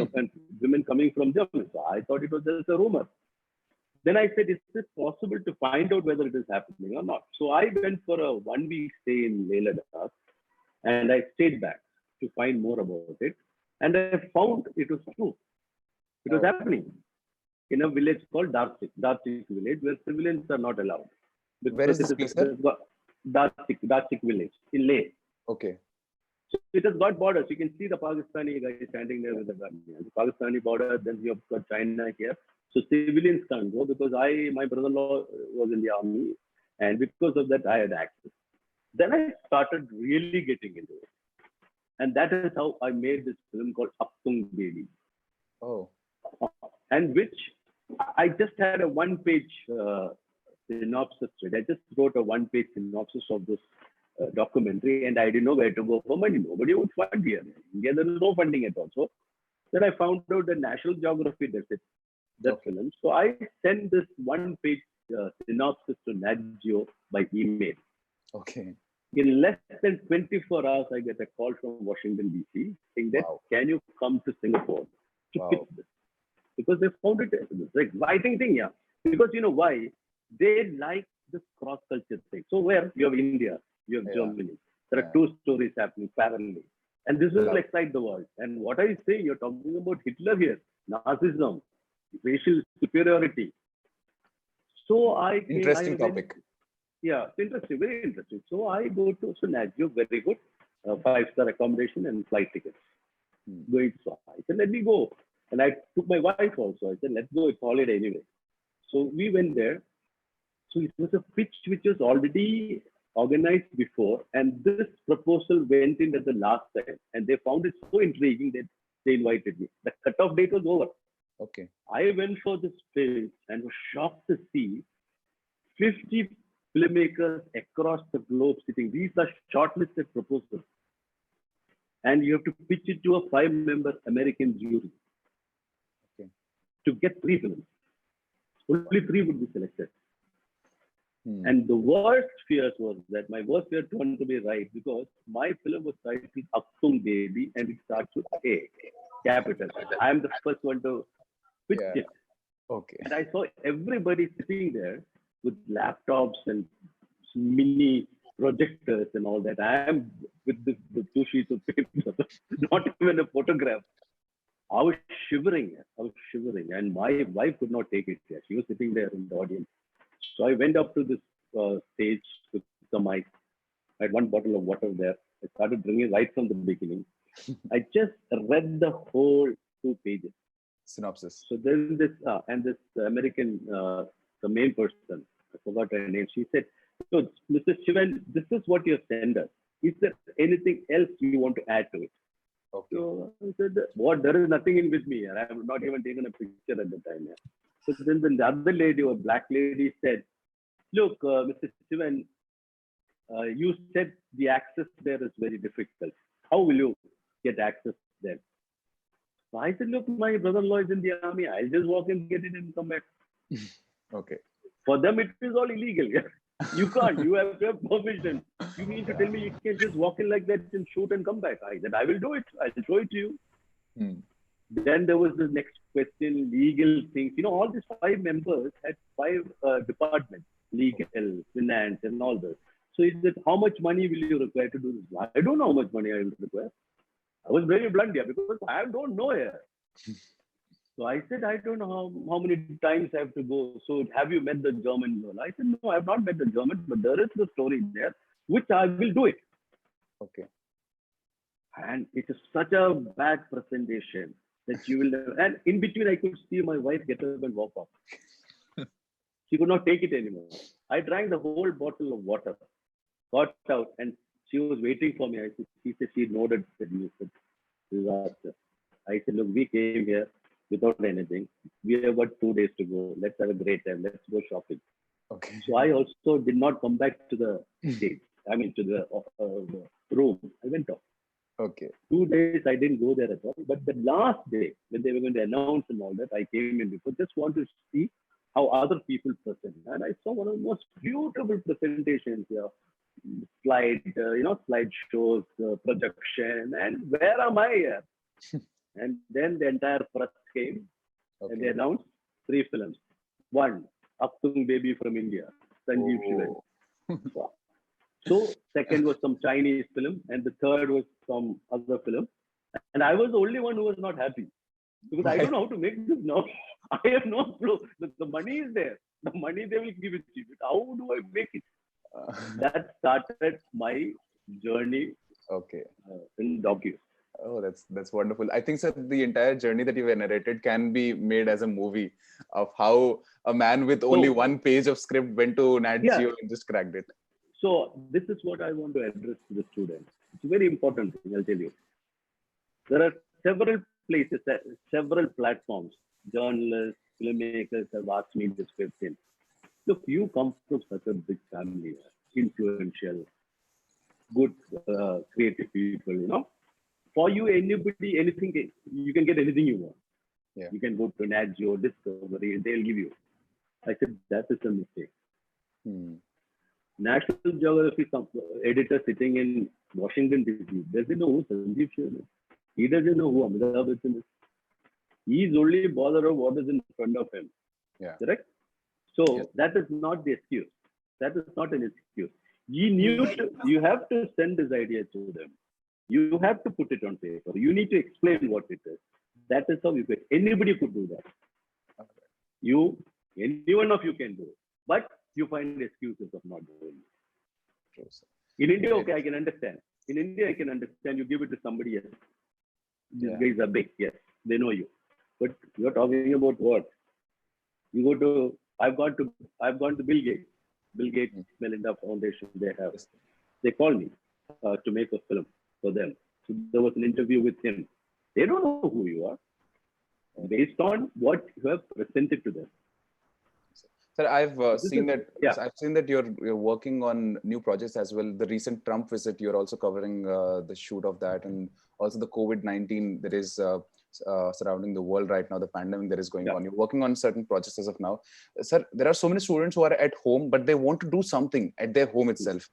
women coming from Germany. So I thought it was just a rumor. Then I said, is it possible to find out whether it is happening or not? So I went for a 1-week stay in Leh Ladakh and I stayed back to find more about it. And I found it was true. It was happening in a village called Darsik village, where civilians are not allowed. Where is this place, sir? Darsik village in Leh. Okay. So it has got borders. You can see the Pakistani guy standing there with the gun. The Pakistani border, then you have got China here. So civilians can't go because my brother-in-law was in the army, and because of that, I had access. Then I started really getting into it. And that is how I made this film called Aptung Baby. Oh. And which I just had a 1-page synopsis. I just wrote a 1-page synopsis of this documentary, and I didn't know where to go for money. Nobody would fund here. In India, there is no funding at all. So then I found out that National Geography does it, that film. So I sent this 1-page synopsis to Nat Geo by email. Okay. In less than 24 hours, I get a call from Washington, D.C. saying that, can you come to Singapore to pitch this? Because they found it an exciting thing, yeah. Because you know why? They like this cross-culture thing. So where you have India, you have Germany. There are 2 stories happening parallelly. And this will excite the world. And what I say, you're talking about Hitler here, Nazism, racial superiority. So interesting topic. Yeah, it's interesting, very interesting. So I go to Nat Geo, very good, 5-star accommodation and flight tickets. Going so I said, let me go. And I took my wife also. I said, let's go. It's holiday anyway. So we went there. So it was a pitch which was already organized before. And this proposal went in at the last time. And they found it so intriguing that they invited me. The cutoff date was over. Okay. I went for this pitch and was shocked to see 50 filmmakers across the globe sitting. These are shortlisted proposals. And you have to pitch it to a 5-member American jury to get 3 films. Only 3 would be selected. And the worst fears was that my worst fear turned to be right, because my film was titled Aktung Baby and it starts with A, capital. I am the first one to pitch it. And I saw everybody sitting there with laptops and mini projectors and all that. I am with the 2 sheets of paper, not even a photograph. I was shivering. And my wife could not take it. She was sitting there in the audience. So I went up to this stage with the mic. I had 1 bottle of water there. I started drinking right from the beginning. I just read the whole 2 pages. Synopsis. So then this American, the main person, I forgot her name. She said, "So, Mr. Sivan, this is what you have sent us. Is there anything else you want to add to it?" So I said, "What? There is nothing in with me. I have not even taken a picture at the time." So then the other lady, or black lady, said, "Look, Mr. Sivan, you said the access there is very difficult. How will you get access there?" So I said, "Look, my brother-in-law is in the army. I'll just walk and get it and come back." For them, it is all illegal. You can't. You have to have permission. You mean to tell me you can just walk in like that and shoot and come back? I said, "I will do it. I'll show it to you." Then there was the next question, legal things. All these 5 members had 5 departments, legal, finance, and all this. So he said, "How much money will you require to do this?" I don't know how much money I will require. I was very blunt here because I don't know here. So I said, "I don't know how many times I have to go. So have you met the German girl?" I said, "No, I have not met the German, but there is the story there, which I will do it." And it is such a bad presentation that you will never. And in between, I could see my wife get up and walk off. She could not take it anymore. I drank the whole bottle of water, got out, and she was waiting for me. She said she nodded that you said disaster. I said, "Look, we came here without anything. We have got 2 days to go. Let's have a great time. Let's go shopping." So I also did not come back to the stage. I mean, to the room. I went off. 2 days I didn't go there at all. But the last day, when they were going to announce and all that, I came in before, just want to see how other people present. And I saw one of the most beautiful presentations here. Slide shows, projection, and where am I here? And then the entire press came and they announced 3 films. 1, Aktung Baby from India, Sanjeev Sivan. So second was some Chinese film, and the third was some other film. And I was the only one who was not happy because I don't know how to make this now. I have no clue. The money is there. The money they will give it to you. But how do I make it? That started my journey in docu. Oh, that's wonderful. I think, sir, the entire journey that you have narrated can be made as a movie of how a man with only 1 page of script went to Nat Geo and just cracked it. So this is what I want to address to the students. It's a very important thing, I'll tell you. There are several places, several platforms. Journalists, filmmakers have asked me this question. Look, you come from such a big family, influential, good, creative people, For you, anybody, anything, you can get anything you want. You can go to Nat Geo, Discovery, they'll give you. I said, that is a mistake. National Geography editor sitting in Washington, D.C. doesn't know who Sanjeev Sivan is. He doesn't know who Amitabh Bachchan is. He's only bothered of what is in front of him. Correct? So that is not the excuse. That is not an excuse. You have to send this idea to them. You have to put it on paper. You need to explain what it is. That is how you can. Anybody could do that. Any one of you can do it. But you find excuses of not doing it. In India, okay, I can understand. In India, I can understand. You give it to somebody else. These guys are big, yes, they know you. But you're talking about what? You go to. I've gone to Bill Gates. Bill Gates, Melinda Foundation. They called me to make a film for them. So there was an interview with him. They don't know who you are, based on what you have presented to them. Sir, I've This seen is, that. yeah. I've seen that you're working on new projects as well. The recent Trump visit, you're also covering the shoot of that, and also the COVID-19 that is surrounding the world right now. The pandemic that is going Yeah. on. You're working on certain projects as of now, sir. There are so many students who are at home, but they want to do something at their home itself.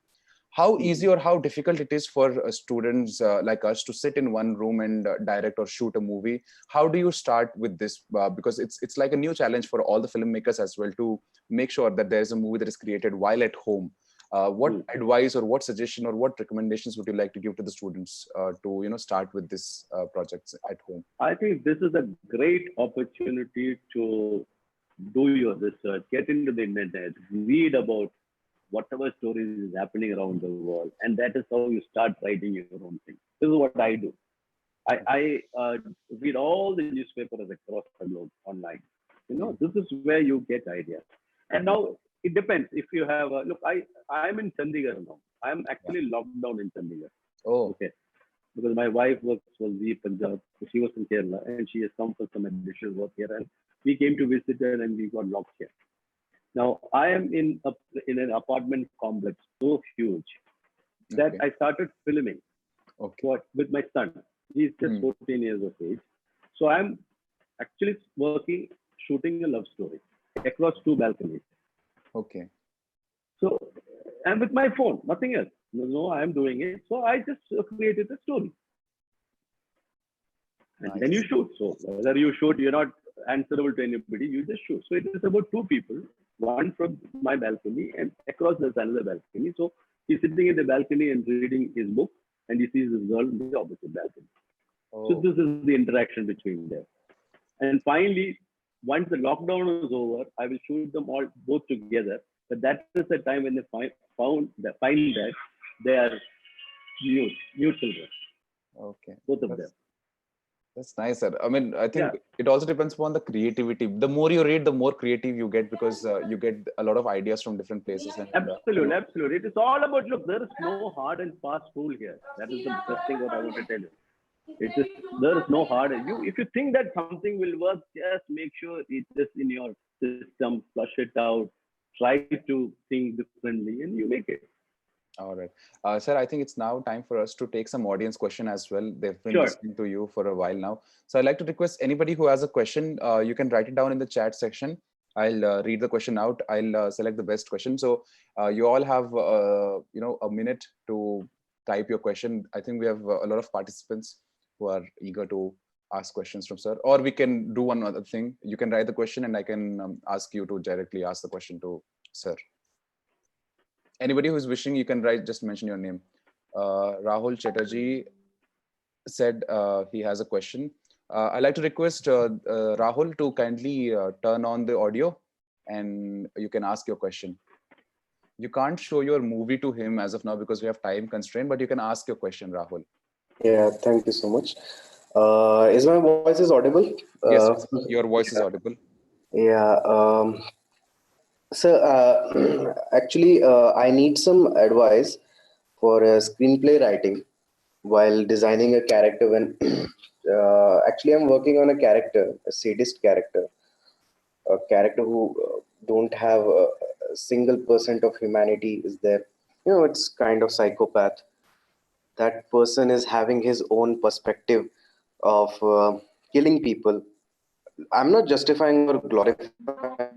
How easy or how difficult it is for students like us to sit in one room and direct or shoot a movie? How do you start with this? Because it's like a new challenge for all the filmmakers as well to make sure that there's a movie that is created while at home. What advice or what suggestion or what recommendations would you like to give to the students to start with this projects at home? I think this is a great opportunity to do your research, get into the internet, read about whatever stories is happening around the world, and that is how you start writing your own thing. This is what I do. I read all the newspapers across the globe online. This is where you get ideas. And now it depends. If you have look, I'm in Chandigarh now. I'm actually locked down in Chandigarh. Oh, Okay, because my wife works for the Punjab. She was in Kerala, and she has come for some additional work here, and we came to visit her, and we got locked here. Now I am in an apartment complex so huge that okay. I started filming Okay. with my son. He's just 14 years of age. So I'm actually working, shooting a love story across two balconies. Okay. So I'm with my phone, nothing else. No, I'm doing it. So I just created a story. And then you Nice. shoot. So whether you shoot, you're not answerable to anybody, you just shoot. So it is about two people, one from my balcony and across there's another balcony. So he's sitting in the balcony and reading his book, and he sees this girl in the opposite balcony. So Oh, this is the interaction between them. And finally, once the lockdown is over, I will shoot them all both together. But that is the time when they find that they are new children, okay. both of That's them. That's nice, sir. I mean, I Yeah, think it also depends upon the creativity. The more you read, the more creative you get because you get a lot of ideas from different places. And absolutely, absolutely. It is all about, look, there is no hard and fast rule here. That is the best thing what I want to tell you. It is, there is no hard. If you think that something will work, just make sure it is in your system, flush it out, try to think differently, and you make it. all right, sir. I think it's now time for us to take some audience question as well. They've been Sure. listening to you for a while now, so I'd like to request anybody who has a question. You can write it down in the chat section. I'll read the question out. I'll select the best question. So you all have a minute to type your question. I think we have a lot of participants who are eager to ask questions from sir. Or we can do one other thing. You can write the question, and I can ask you to directly ask the question to sir. Anybody who's wishing, you can write. Just mention your name. Rahul Chatterjee said he has a question. I'd like to request Rahul to kindly turn on the audio and you can ask your question. You can't show your movie to him as of now because we have time constraint, but you can ask your question, Rahul. Yeah, thank you so much. Is my voice is audible? Yes, your voice is audible. Yeah. So actually, I need some advice for screenplay writing while designing a character. When actually, I'm working on a character, a sadist character, a character who don't have a single percent of humanity is there. It's kind of psychopath. That person is having his own perspective of killing people. I'm not justifying or glorifying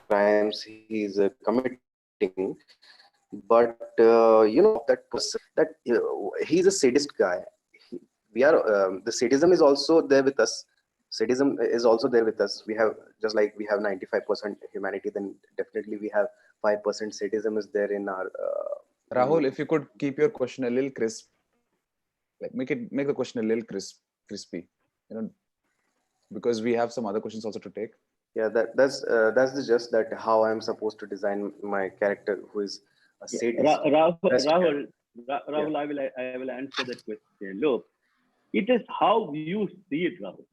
crimes he's committing, but that person, that he's a sadist guy. We are the sadism is also there with us. Sadism is also there with us. We have, just like we have 95% humanity, then definitely we have 5% sadism is there in our Rahul, if you could keep your question a little crisp, like make the question a little crispy, because we have some other questions also to take. Yeah, that's the just that how I'm supposed to design my character who is a sadist. Rahul, Yeah. I will answer that question. Look, it is how you see it, Rahul.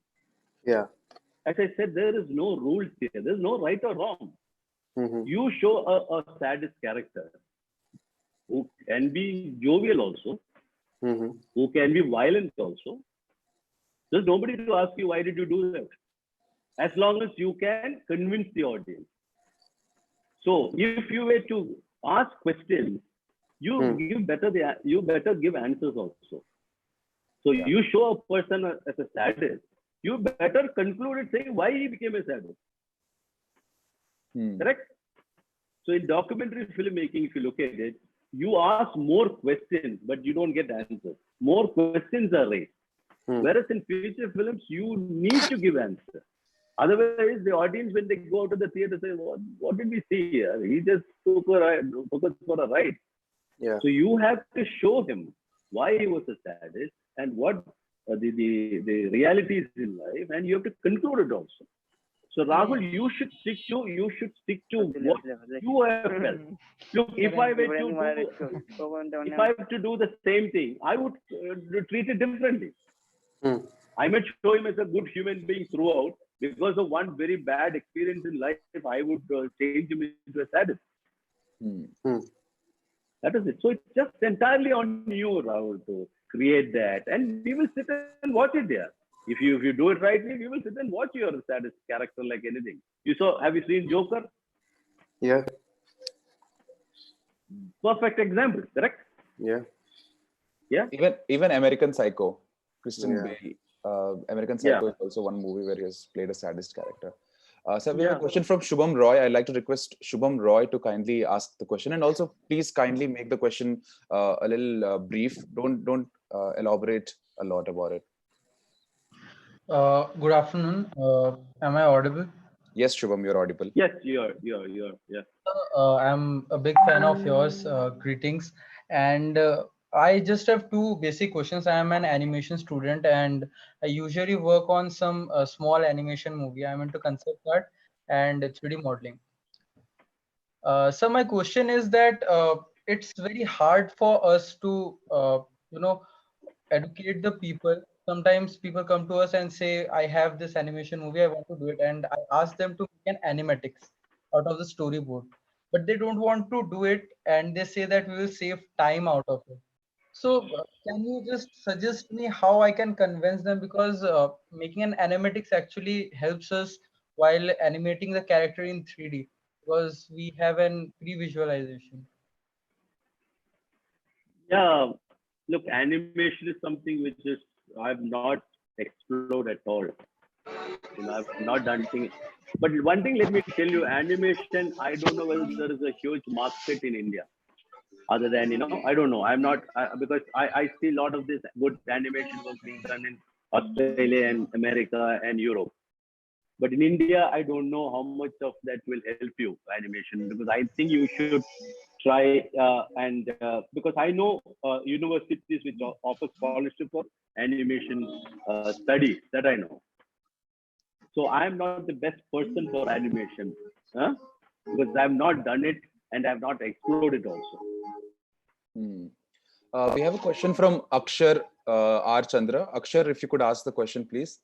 Yeah. As I said, there is no rules here. There's no right or wrong. Mm-hmm. You show a sadist character who can be jovial also, Mm-hmm. who can be violent also, There's nobody to ask you, why did you do that? As long as you can convince the audience. So if you were to ask questions, you better give answers also. So you show a person as a sadist, you better conclude it saying why he became a sadist. Correct? So in documentary filmmaking, if you look at it, you ask more questions, but you don't get answers. More questions are raised. Whereas in feature films, you need to give answers. Otherwise, the audience, when they go to the theater, say, what did we see here? He just took us for a ride. Yeah. So you have to show him why he was a sadist and what the realities in life, and you have to conclude it also. So Rahul, you should stick to what you have felt. Look, if I have to do the same thing, I would treat it differently. I might show him as a good human being throughout. Because of one very bad experience in life, I would change him into a sadist. That is it. So it's just entirely on you, Rahul, to create that, and we will sit and watch it there. If you do it rightly, we will sit and watch your sadist character like anything. Have you seen Joker? Yeah. Perfect example, correct? Yeah. Yeah. Even American Psycho, Christian Bale. American Psycho is also one movie where he has played a sadist character. So we have a question from Shubham Roy. I'd like to request Shubham Roy to kindly ask the question, and also please kindly make the question a little brief. Don't elaborate a lot about it. Good afternoon. Am I audible? Yes, Shubham, you're audible. Yes, you're. Yeah. I'm a big fan of yours. Greetings. And I just have two basic questions. I am an animation student, and I usually work on some small animation movie. I'm into concept art and 3D modeling. So my question is that it's very hard for us to, educate the people. Sometimes people come to us and say, I have this animation movie, I want to do it. And I ask them to make an animatics out of the storyboard, but they don't want to do it. And they say that we will save time out of it. So can you just suggest me how I can convince them? Because making an animatics actually helps us while animating the character in 3D, because we have an pre-visualization. Yeah. Look, animation is something which is I've not explored at all. I've not done things. But one thing, let me tell you, animation, I don't know whether there is a huge market in India. Other than, I don't know. I'm not, because I see a lot of this good animation work being done in Australia and America and Europe. But in India, I don't know how much of that will help you, animation, because I think you should try because I know universities which offer scholarship for animation studies, that I know. So I'm not the best person for animation, because I've not done it and I've not explored it also. We have a question from Akshar R. Chandra. Akshar, if you could ask the question, please.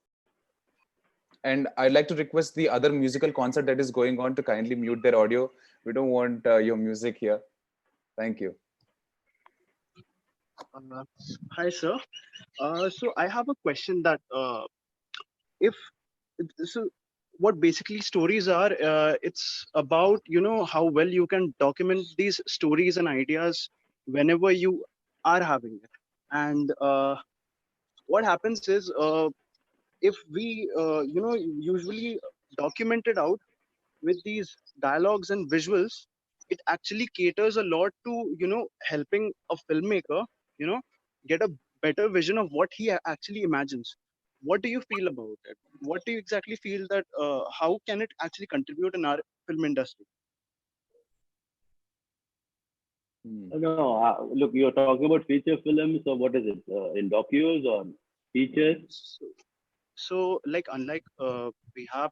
And I'd like to request the other musical concert that is going on to kindly mute their audio. We don't want your music here. Thank you. Hi, sir. So I have a question that what basically stories are, it's about, how well you can document these stories and ideas whenever you are having it. And what happens is, if we, usually document it out with these dialogues and visuals, it actually caters a lot to, helping a filmmaker, get a better vision of what he actually imagines. What do you feel about it? What do you exactly feel that, how can it actually contribute in our film industry? No, look, you're talking about feature films, or what is it? In docus or features? So like, unlike we have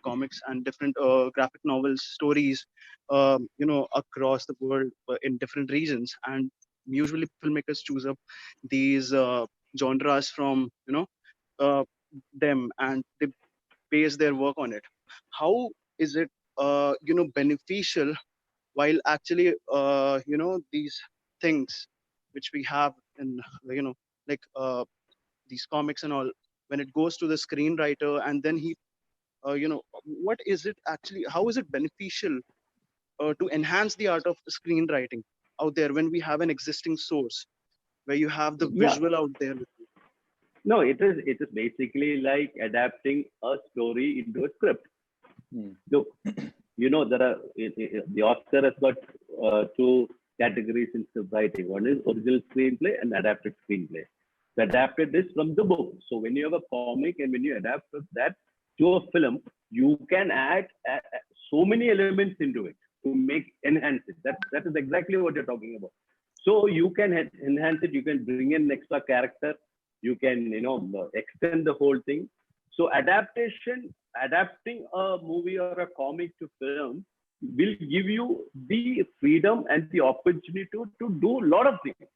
comics and different graphic novels, stories, across the world in different regions, and usually filmmakers choose up these genres from them, and they base their work on it. How is it beneficial while actually these things which we have in like these comics and all, when it goes to the screenwriter, and then he, what is it actually? How is it beneficial to enhance the art of screenwriting out there when we have an existing source where you have the Yeah. visual out there? No, it is basically like adapting a story into a script. Look, there are the Oscar has got two categories in script writing. One is original screenplay and adapted screenplay. The adapted is from the book. So when you have a comic and when you adapt that to a film, you can add so many elements into it to enhance it. That is exactly what you're talking about. So you can enhance it. You can bring in extra character. You can extend the whole thing. So adapting a movie or a comic to film will give you the freedom and the opportunity to do a lot of things.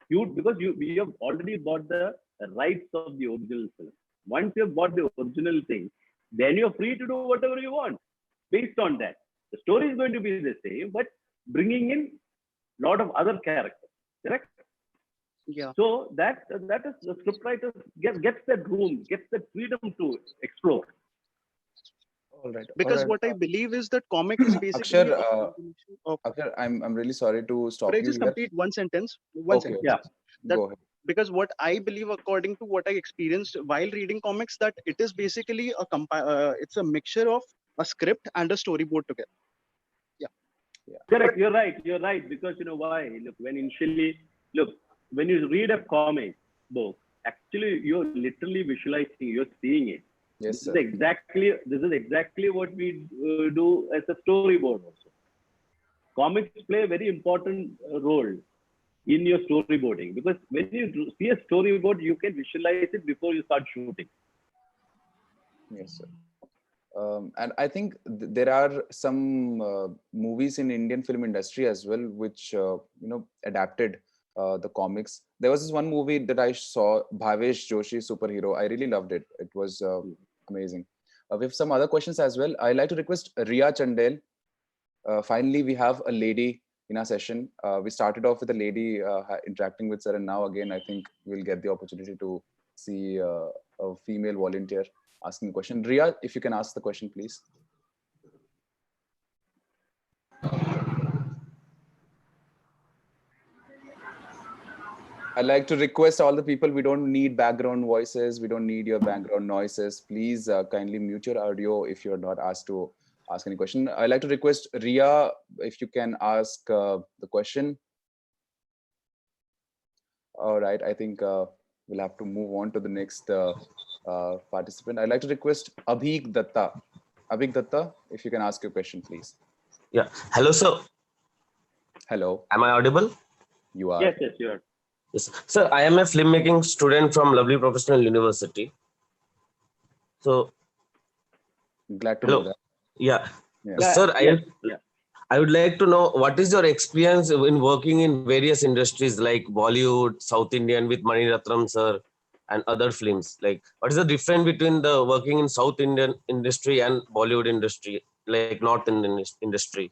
Because we have already bought the rights of the original film. Once you have bought the original thing, then you're free to do whatever you want based on that. The story is going to be the same, but bringing in a lot of other characters. Correct? Yeah. So that is the scriptwriter gets that room, gets that freedom to explore. All right. Because what I believe is that comic is basically Akshar, I'm really sorry to stop Could I you just here. complete one sentence? One sentence. Yeah. Go ahead. Because what I believe, according to what I experienced while reading comics, that it is basically it's a mixture of a script and a storyboard together. Yeah. Correct. You're right. Because you know why? Look, when you read a comic book, actually you're literally visualizing, you're seeing it. Yes, This sir. is exactly what we do as a storyboard also. Comics play a very important role in your storyboarding, because when you see a storyboard, you can visualize it before you start shooting. Yes, sir. And I think there are some movies in Indian film industry as well, which adapted the comics. There was this one movie that I saw, Bhavesh Joshi Superhero. I really loved it. It was amazing. We have some other questions as well. I'd like to request Riya Chandel. Finally, we have a lady in our session. We started off with a lady interacting with sir, and now again, I think we'll get the opportunity to see a female volunteer asking a question. Riya, if you can ask the question, please. I'd like to request all the people, we don't need background voices. We don't need your background noises. Please kindly mute your audio if you're not asked to ask any question. I'd like to request Riya, if you can ask the question. All right, I think we'll have to move on to the next participant. I'd like to request Abhik Datta. Abhik Datta, if you can ask your question, please. Yeah. Hello, sir. Hello. Am I audible? You are. Yes, you are. Yes. Sir, I am a filmmaking student from Lovely Professional University. So, Glad to know that. Yeah. Yes. Sir, Yes. I would like to know what is your experience in working in various industries like Bollywood, South Indian with Mani Ratnam sir and other films. Like, what is the difference between the working in South Indian industry and Bollywood industry, like North Indian industry?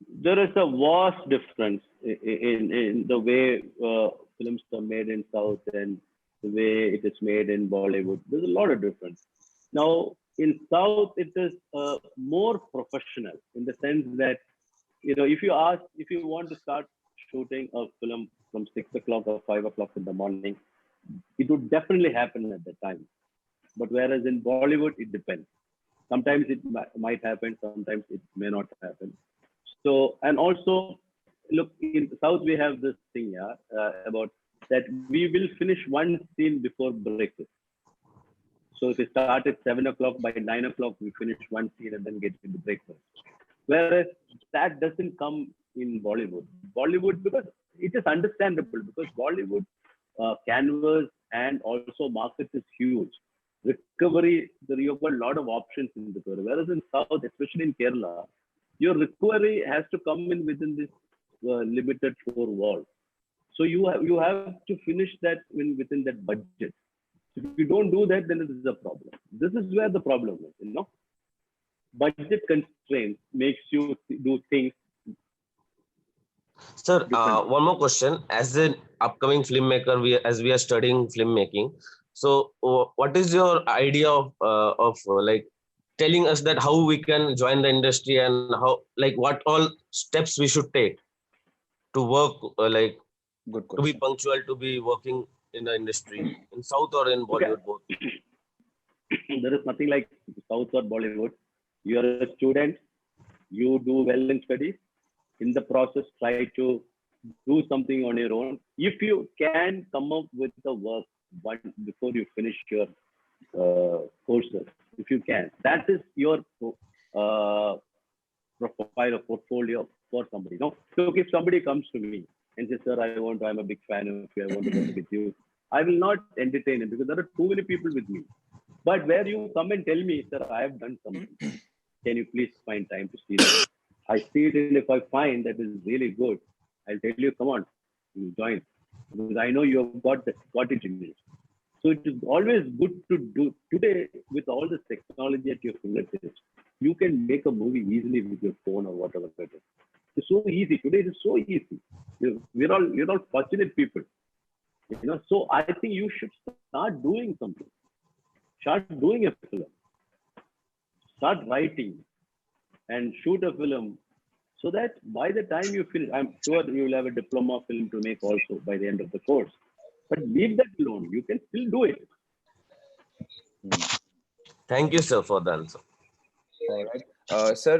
There is a vast difference in the way films are made in South and the way it is made in Bollywood. There's a lot of difference. Now, in South, it is more professional in the sense that, if you want to start shooting a film from 6 o'clock or 5 o'clock in the morning, it would definitely happen at the time. But whereas in Bollywood, it depends. Sometimes it might happen, sometimes it may not happen. So, and also, look, in South, we have this thing about that we will finish one scene before breakfast. So if we start at 7 o'clock, by 9 o'clock, we finish one scene and then get into breakfast. Whereas that doesn't come in Bollywood. Bollywood, because it is understandable, because Bollywood canvas and also market is huge. Recovery, you have a lot of options in recovery. Whereas in South, especially in Kerala, your recovery has to come in within this limited 4 walls. So you have to finish that within that budget. If you don't do that, then it is a problem. This is where the problem is, Budget constraints makes you do things. Sir, one more question. As an upcoming filmmaker, as we are studying filmmaking, So what is your idea of like telling us that how we can join the industry and how, like, what all steps we should take to work, like Good to be question. punctual, to be working in the industry in South or in Okay. Bollywood both? There is nothing like South or Bollywood. You are a student, you do well in studies. In the process, try to do something on your own. If you can come up with the work one before you finish your courses, if you can, that is your profile or portfolio for somebody. No, so if somebody comes to me and says, "Sir, I'm a big fan of you. I want to work with you," I will not entertain it because there are too many people with me. But where you come and tell me, "Sir, I have done something. Can you please find time to see that?" I see it, and if I find that is really good, I'll tell you, "Come on, you join," because I know you have got it in you. So it is always good to do today with all this technology at your fingertips. You can make a movie easily with your phone or whatever it is. It's so easy today. It is so easy. We're all fortunate people, So I think you should start doing something. Start doing a film. Start writing and shoot a film, so that by the time you finish, I'm sure you will have a diploma film to make also by the end of the course. But leave that alone. You can still do it. Thank you, sir, for the answer. All right. Sir,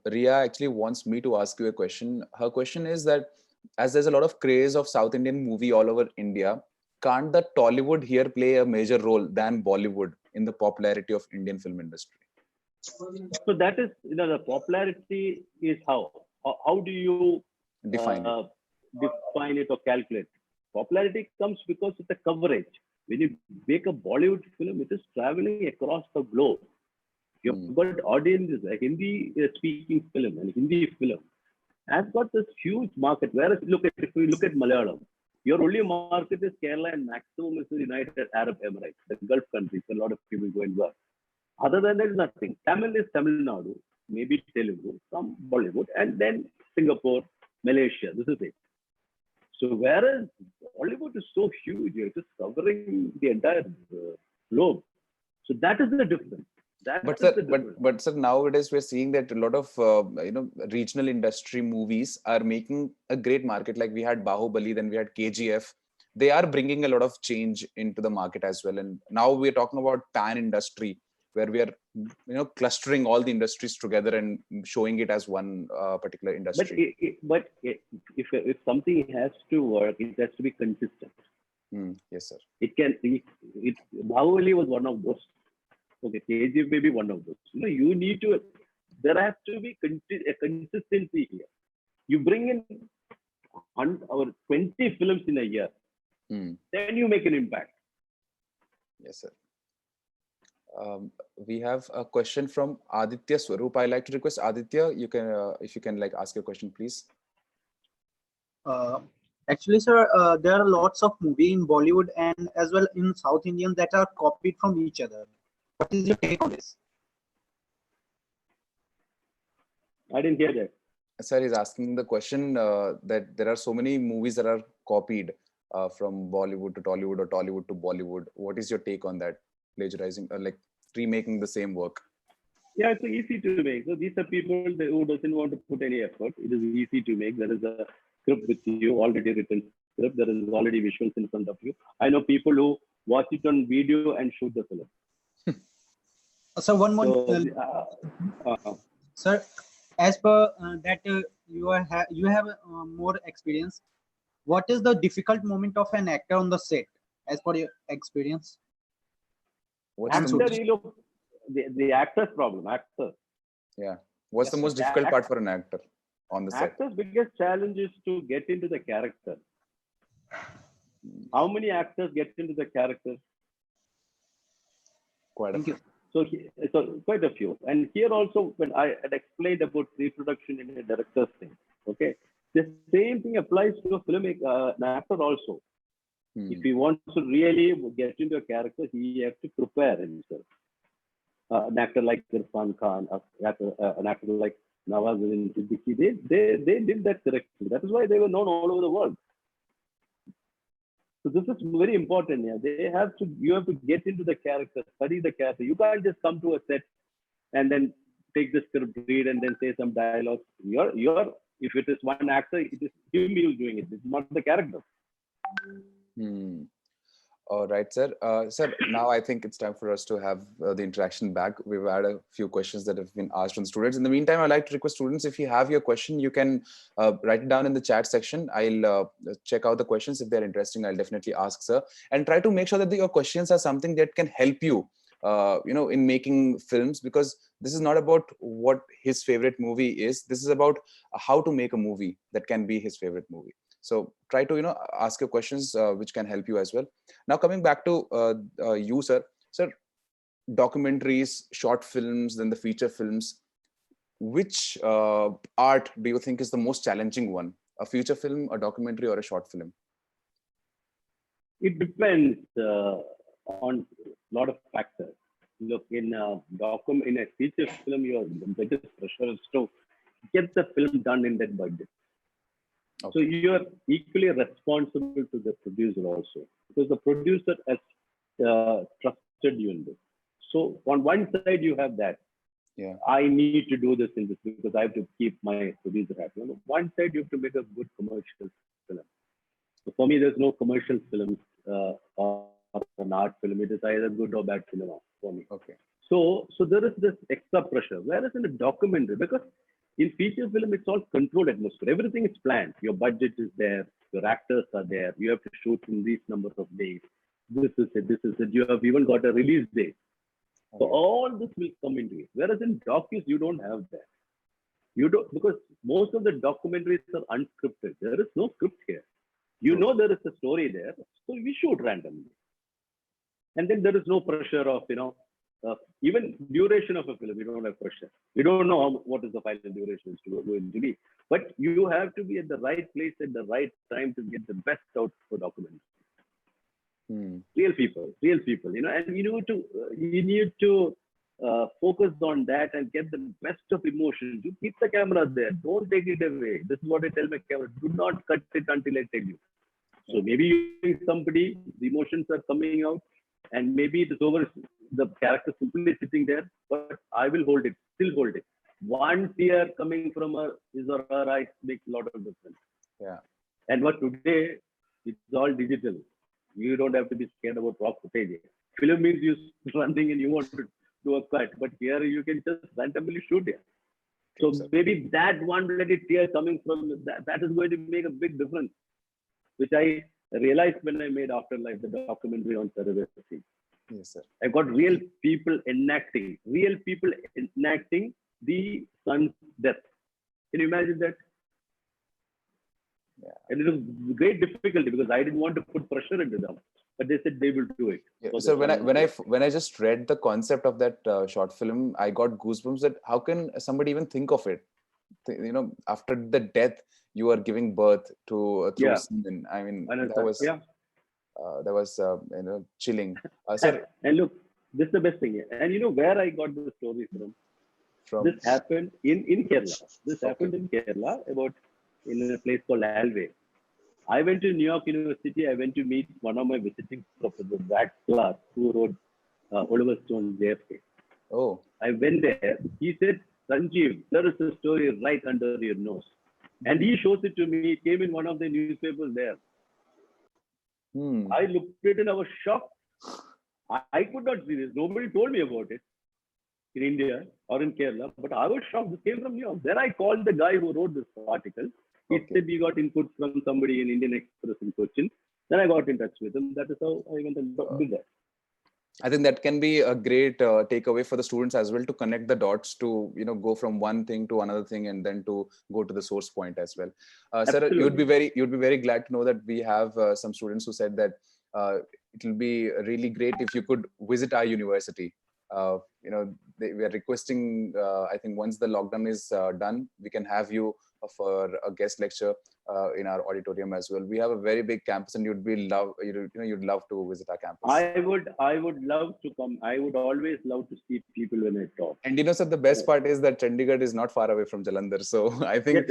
Ria actually wants me to ask you a question. Her question is that as there's a lot of craze of South Indian movie all over India, can't the Tollywood here play a major role than Bollywood in the popularity of Indian film industry? So that is, the popularity is how do you Define it. define it or calculate? Popularity comes because of the coverage. When you make a Bollywood film, it is traveling across the globe. You've got audiences, a Hindi speaking film and Hindi film has got this huge market. Whereas if you look at Malayalam, your only market is Kerala and maximum is the United Arab Emirates, the Gulf countries. A lot of people go and work. Other than that, nothing. Tamil is Tamil Nadu, maybe Telugu, some Bollywood, and then Singapore, Malaysia. This is it. So whereas Bollywood is so huge, it is covering the entire globe. So that is the difference. But sir, nowadays we're seeing that a lot of regional industry movies are making a great market. Like we had Bahubali, then we had KGF. They are bringing a lot of change into the market as well. And now we're talking about pan industry, where we are clustering all the industries together and showing it as one particular industry. But if something has to work, it has to be consistent. Yes, sir. Bahubali was one of those. Okay, KGF may be one of those. There has to be a consistency here. You bring in our 20 films in a year, then you make an impact. Yes, sir. We have a question from Aditya Swaroop. I like to request Aditya, you can if you can ask your question, please. Actually, sir, there are lots of movies in Bollywood and as well in South Indian that are copied from each other. What is your take on this? I didn't hear that. Sir is asking the question that there are so many movies that are copied from Bollywood to Tollywood or Tollywood to Bollywood. What is your take on that? Plagiarizing, remaking the same work? Yeah, it's easy to make. So these are people who doesn't want to put any effort. It is easy to make. There is a script with you, already written script. There is already visuals in front of you. I know people who watch it on video and shoot the film. So one more. Sir, as per that you have more experience. What is the difficult moment of an actor on the set, as per your experience? The actor's problem. Actor. Yeah. What's the most difficult part for an actor on the set? Actor's biggest challenge is to get into the character. How many actors get into the character? Quite a few. So quite a few. And here also, when I had explained about pre-production in a director's thing, okay, the same thing applies to a filmmaker, an actor also. If he wants to really get into a character, he has to prepare himself. An actor like Irfan Khan, an actor like Nawazuddin Siddiqui, they did that correctly. That is why they were known all over the world. So this is very important. Yeah, you have to get into the character, study the character. You can't just come to a set and then take the script, read, and then say some dialogue. If it is one actor, it is him who's doing it. It's not the character. Hmm. All right, sir. Sir, now I think it's time for us to have the interaction back. We've had a few questions that have been asked from students. In the meantime, I'd like to request students, if you have your question, you can write it down in the chat section. I'll check out the questions. If they're interesting, I'll definitely ask, sir. And try to make sure that your questions are something that can help you, in making films, because this is not about what his favorite movie is. This is about how to make a movie that can be his favorite movie. So try to, ask your questions which can help you as well. Now coming back to you, sir. Sir, documentaries, short films, then the feature films. Which art do you think is the most challenging one? A feature film, a documentary, or a short film? It depends on a lot of factors. Look, in a feature film, the biggest pressure is to get the film done in that budget. Okay. So you are equally responsible to the producer also, because the producer has trusted you in this. So on one side you have that. Yeah. I need to do this in this because I have to keep my producer happy. On one side you have to make a good commercial film. So for me, there's no commercial films or an art film. It is either good or bad cinema for me. Okay. So there is this extra pressure. Whereas in a documentary, because in feature film, it's all controlled atmosphere. Everything is planned. Your budget is there. Your actors are there. You have to shoot in these number of days. This is it. This is it. You have even got a release date. So all this will come into it. Whereas in docus, you don't have that. You don't, because most of the documentaries are unscripted. There is no script here. You know there is a story there, so we shoot randomly. And then there is no pressure of, even duration of a film, we don't have pressure. We don't know what is the final duration is going to be. But you have to be at the right place at the right time to get the best out for documentaries. Real people, and you need to focus on that and get the best of emotions. You keep the camera there. Don't take it away. This is what I tell my camera. Do not cut it until I tell you. So maybe somebody, the emotions are coming out, and maybe it is over. The character simply sitting there, but I will hold it. Still hold it. One tear coming from his or her eyes makes a lot of difference. Yeah. And what today, it's all digital. You don't have to be scared about raw footage. Film means you running and you want to do a cut, but here you can just randomly shoot it. So maybe that one bloody tear coming from that is going to make a big difference, which I realized when I made Afterlife, the documentary on surrogacy. Yes, sir. I got real people enacting the son's death. Can you imagine that? Yeah. And it was great difficulty because I didn't want to put pressure into them, but they said they will do it. Yeah. So when I just read the concept of that short film, I got goosebumps. That how can somebody even think of it? After the death, you are giving birth to through semen. I mean, that was chilling. Sir, and look, this is the best thing. And where I got the story from? This happened in Kerala. This happened in Kerala in a place called Alway. I went to New York University. I went to meet one of my visiting professors, Brad Clark, who wrote Oliver Stone's JFK. Oh. I went there. He said, Sanjeev, there is a story right under your nose. And he shows it to me. It came in one of the newspapers there. I looked at it and I was shocked. I could not see this. Nobody told me about it in India or in Kerala, but I was shocked. This came from New York. Then I called the guy who wrote this article. He said he got input from somebody in Indian Express in Cochin. Then I got in touch with him. That is how I went and did that. I think that can be a great takeaway for the students as well, to connect the dots, to go from one thing to another thing and then to go to the source point as well. Sir, you'd be very glad to know that we have some students who said that it will be really great if you could visit our university. We are requesting, I think once the lockdown is done, we can have you for a guest lecture in our auditorium as well. We have a very big campus, and you'd love to visit our campus. I would love to come. I would always love to see people when I talk. And sir, the best part is that Chandigarh is not far away from Jalandhar, so I think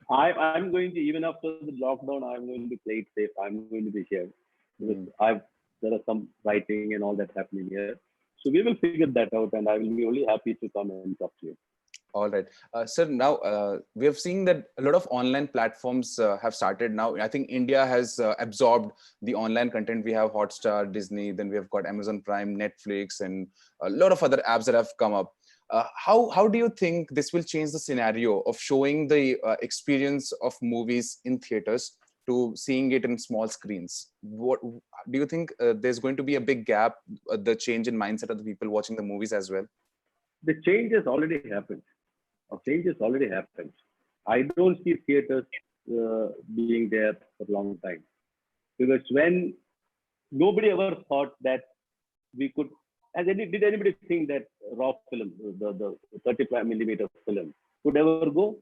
I'm going to, even after the lockdown, I'm going to play it safe. I'm going to be here because there are some writing and all that happening here. So we will figure that out, and I will be only happy to come and talk to you. All right. Sir, now we have seen that a lot of online platforms have started now. I think India has absorbed the online content. We have Hotstar, Disney, then we have got Amazon Prime, Netflix, and a lot of other apps that have come up. How do you think this will change the scenario of showing the experience of movies in theaters to seeing it in small screens? What do you think there's going to be a big gap, the change in mindset of the people watching the movies as well? The change has already happened. A change has already happened. I don't see theaters being there for a long time because when nobody ever thought that we could, did anybody think that raw film, the 35 millimeter film, could ever go?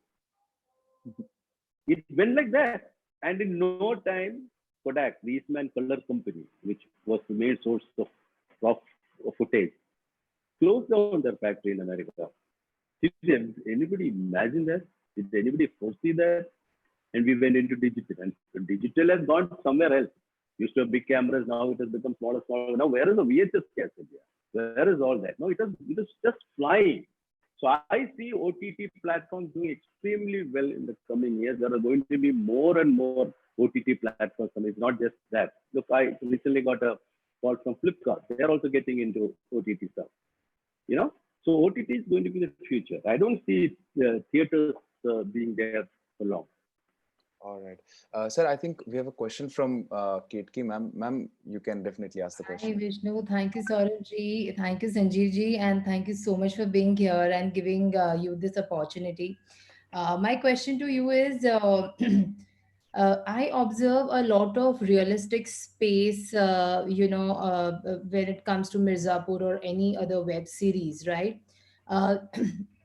It went like that, and in no time, Kodak, the Eastman Color Company, which was the main source of raw footage, closed down their factory in America. Did anybody imagine that? Did anybody foresee that? And we went into digital, and digital has gone somewhere else. Used to have big cameras, now it has become smaller, smaller. Now, where is the VHS cassette? Where is all that? No, it is just flying. So I see OTT platforms doing extremely well in the coming years. There are going to be more and more OTT platforms, and it's not just that. Look, I recently got a call from Flipkart. They're also getting into OTT stuff. You know, so OTT is going to be the future. I don't see theaters being there for long. All right. Sir, I think we have a question from Ketki. Ma'am, you can definitely ask the Hi, question. Vishnu. Thank you, Saurabh ji. Thank you, Sanjeev ji. And thank you so much for being here and giving you this opportunity. My question to you is I observe a lot of realistic space, when it comes to Mirzapur or any other web series, right? Uh,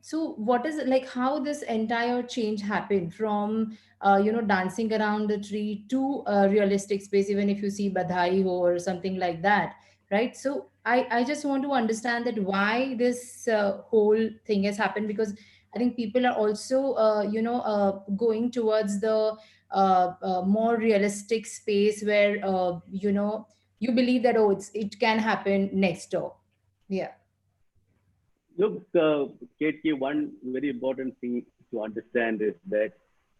so, what is it like? How this entire change happened from dancing around the tree to realistic space? Even if you see Badhai Ho or something like that, right? So, I just want to understand that why this whole thing has happened, because I think people are also going towards the more realistic space where you believe that it can happen next door. Yeah. Look, KT, one very important thing to understand is that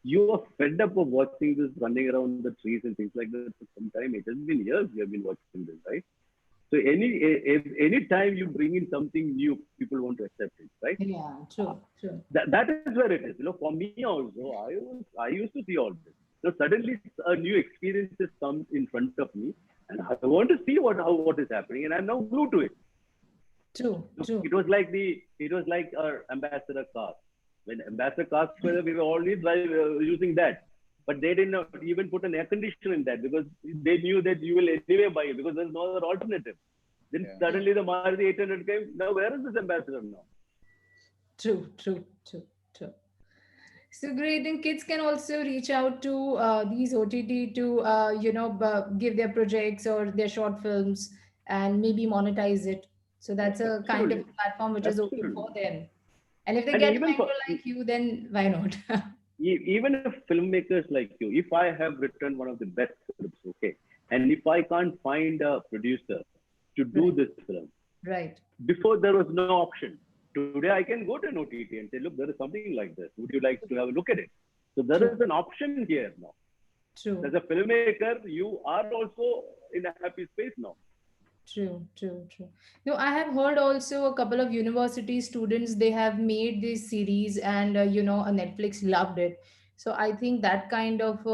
you are fed up of watching this running around the trees and things like that for some time. It has been years we have been watching this, right? So any time you bring in something new, people want to accept it, right? Yeah, true. That is where it is. For me also, I used to see all this. So suddenly a new experience has come in front of me, and I want to see what is happening, and I'm now glued to it. True. It was like our ambassador cars. When ambassador cars were, we were always using that, but they didn't even put an air conditioner in that because they knew that you will anyway buy it because there's no other alternative. Then suddenly the Maruti 800 came. Now where is this ambassador now? True. So great. And kids can also reach out to these OTT to give their projects or their short films and maybe monetize it. So that's a kind of platform which is open for them. And if they get a mentor like you, then why not? Even if filmmakers like you, if I have written one of the best scripts, okay, and if I can't find a producer to do this film, right? Before there was no option. Today I can go to an OTT and say, look, there is something like this. Would you like to have a look at it? So there is an option here now. True. As a filmmaker, you are also in a happy space now. True. No, I have heard also a couple of university students, they have made this series and Netflix loved it. So I think that kind of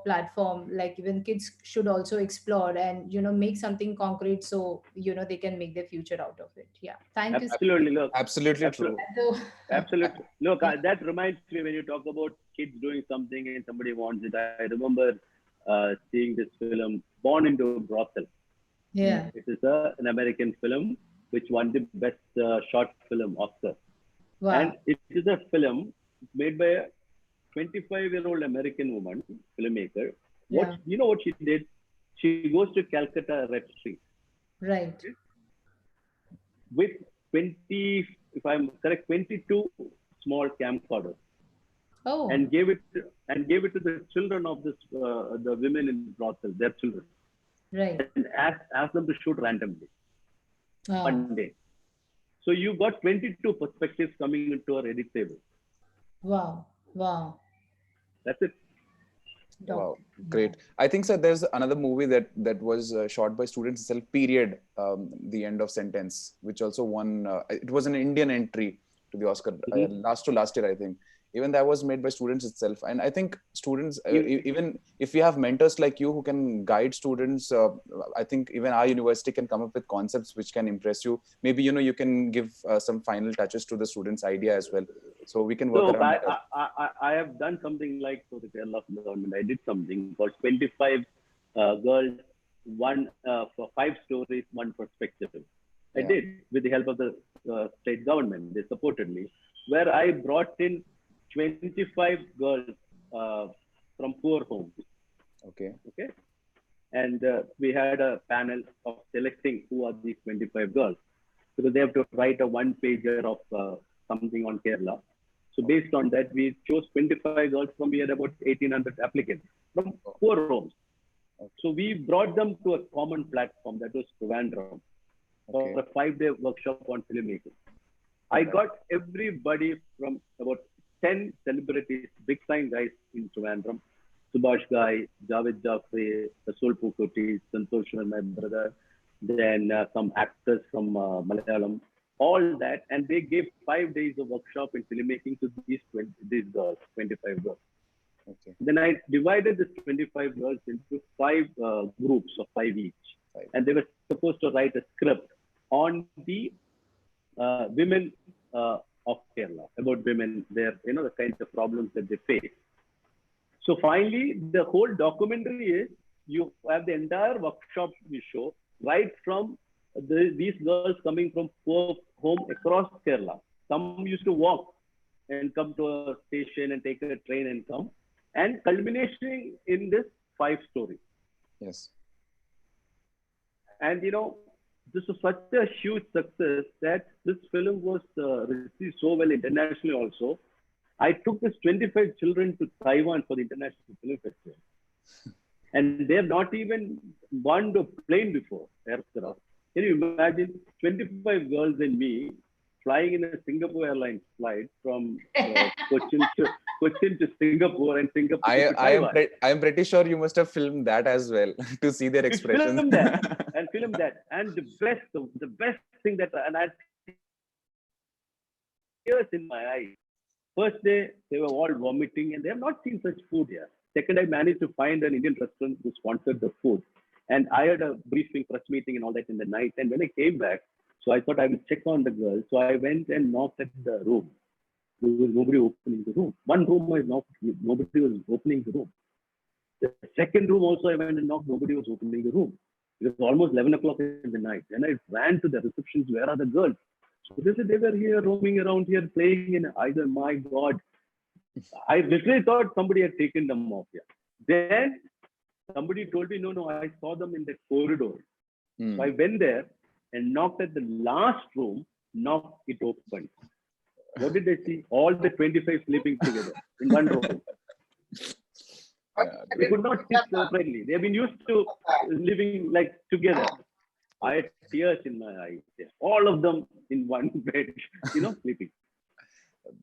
platform, like even kids should also explore and make something concrete so they can make their future out of it. Yeah, thank you. Absolutely, look, absolutely true. Absolutely, look, that reminds me when you talk about kids doing something and somebody wants it. I remember seeing this film, Born into a Brothel. Yeah. It is an American film which won the best short film Oscar. Wow. And it is a film made by a 25-year-old American woman, filmmaker. You know what she did? She goes to Calcutta Red Street. Right. With 20, if I'm correct, 22 small camcorders. Oh, and gave it to the children of the women in brothel, their children, right. and asked them to shoot randomly Wow. one day. So you got 22 perspectives coming into our edit table. Wow. Wow. That's it. Wow, Doc. great. I think, sir, there's another movie that was shot by students itself. Period. The End of Sentence, which also won. It was an Indian entry to the Oscar Mhm. last year, I think. Even that was made by students itself, and I think students, You- even if we have mentors like you who can guide students, I think even our university can come up with concepts which can impress you. Maybe you can give some final touches to the students' idea as well, so we can work So around that. I have done something like for the Kerala government. I did something called 25 girls, one for 5 stories, one perspective. I Yeah. did with the help of the state government. They supported me, where I brought in 25 girls from poor homes. Okay. Okay, and we had a panel of selecting who are these 25 girls, because they have to write a one-pager of something on Kerala. So based on that, we chose 25 girls from, we had about 1,800 applicants from poor homes. So we brought them to a common platform, that was Trivandrum, for Okay. a 5-day workshop on filmmaking. I got everybody from about 10 celebrities, big time guys in Trivandrum. Subhash Ghai, Javed Jafri, Rasool Pukoti, Santosh, my brother, then some actors from Malayalam, all that. And they gave 5 days of workshop in filmmaking to these girls, 25 girls. Okay. Then I divided this 25 girls into 5 groups of 5 each. Five. And they were supposed to write a script on the women of Kerala, about women, their, the kinds of problems that they face. So finally, the whole documentary is, you have the entire workshop we show, right from these girls coming from poor home across Kerala. Some used to walk and come to a station and take a train and come, and culminating in this 5 story. Yes. And this was such a huge success that this film was received so well internationally also. I took this 25 children to Taiwan for the International Film Festival. And they have not even gone to a plane before, aircraft. Can you imagine 25 girls and me flying in a Singapore Airlines flight from Cochin to Singapore, and Singapore to Taiwan? I am pretty sure you must have filmed that as well to see their We expressions. filmed that and filmed that. And the best thing that, and I had tears in my eyes. First day, they were all vomiting and they have not seen such food here. Second, I managed to find an Indian restaurant who sponsored the food. And I had a briefing, press meeting and all that in the night. And when I came back, so I thought I would check on the girls. So I went and knocked at the room. There was nobody opening the room. One room I knocked, nobody was opening the room. The second room also I went and knocked, nobody was opening the room. It was almost 11 o'clock in the night. And I ran to the receptions, where are the girls? So they said they were here, roaming around here, playing in either. My God. I literally thought somebody had taken them off here. Then somebody told me, no, I saw them in the corridor. So I went there and knocked at the last room, knocked, it opened. What did I see? All the 25 sleeping together in one room. They could not sit separately. They have been used to living like together. I had tears in my eyes. All of them in one bed, sleeping.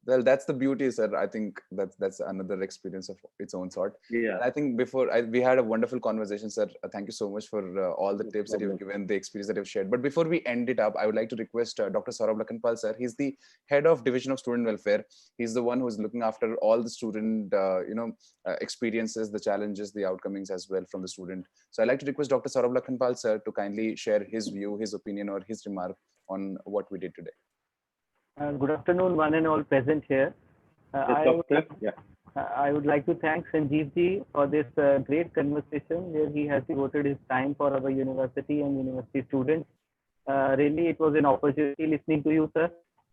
Well, that's the beauty, sir. I think that's another experience of its own sort. Yeah. And I think we had a wonderful conversation, sir. Thank you so much for all the No tips that you've problem. given, the experience that you've shared. But before we end it up, I would like to request Dr. Saurabh Lakhanpal, sir. He's the head of Division of Student Welfare. He's the one who's looking after all the student, experiences, the challenges, the outcomings as well from the student. So I'd like to request Dr. Saurabh Lakhanpal, sir, to kindly share his view, his opinion, or his remark on what we did today. Good afternoon, one and all present here. I would like to thank Sanjeev ji for this great conversation where he has devoted his time for our university and university students. Really, it was an opportunity listening to you, sir.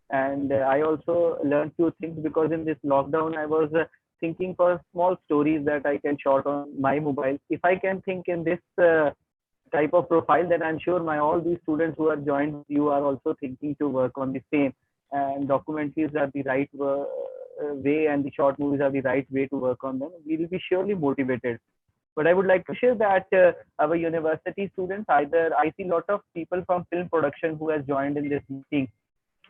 And I also learned few things, because in this lockdown, I was thinking for small stories that I can shot on my mobile. If I can think in this type of profile, then I'm sure all these students who are joined, you are also thinking to work on the same. And documentaries are the right way and the short movies are the right way to work on them, we will be surely motivated. But I would like to share that our university students, either I see a lot of people from film production who has joined in this meeting.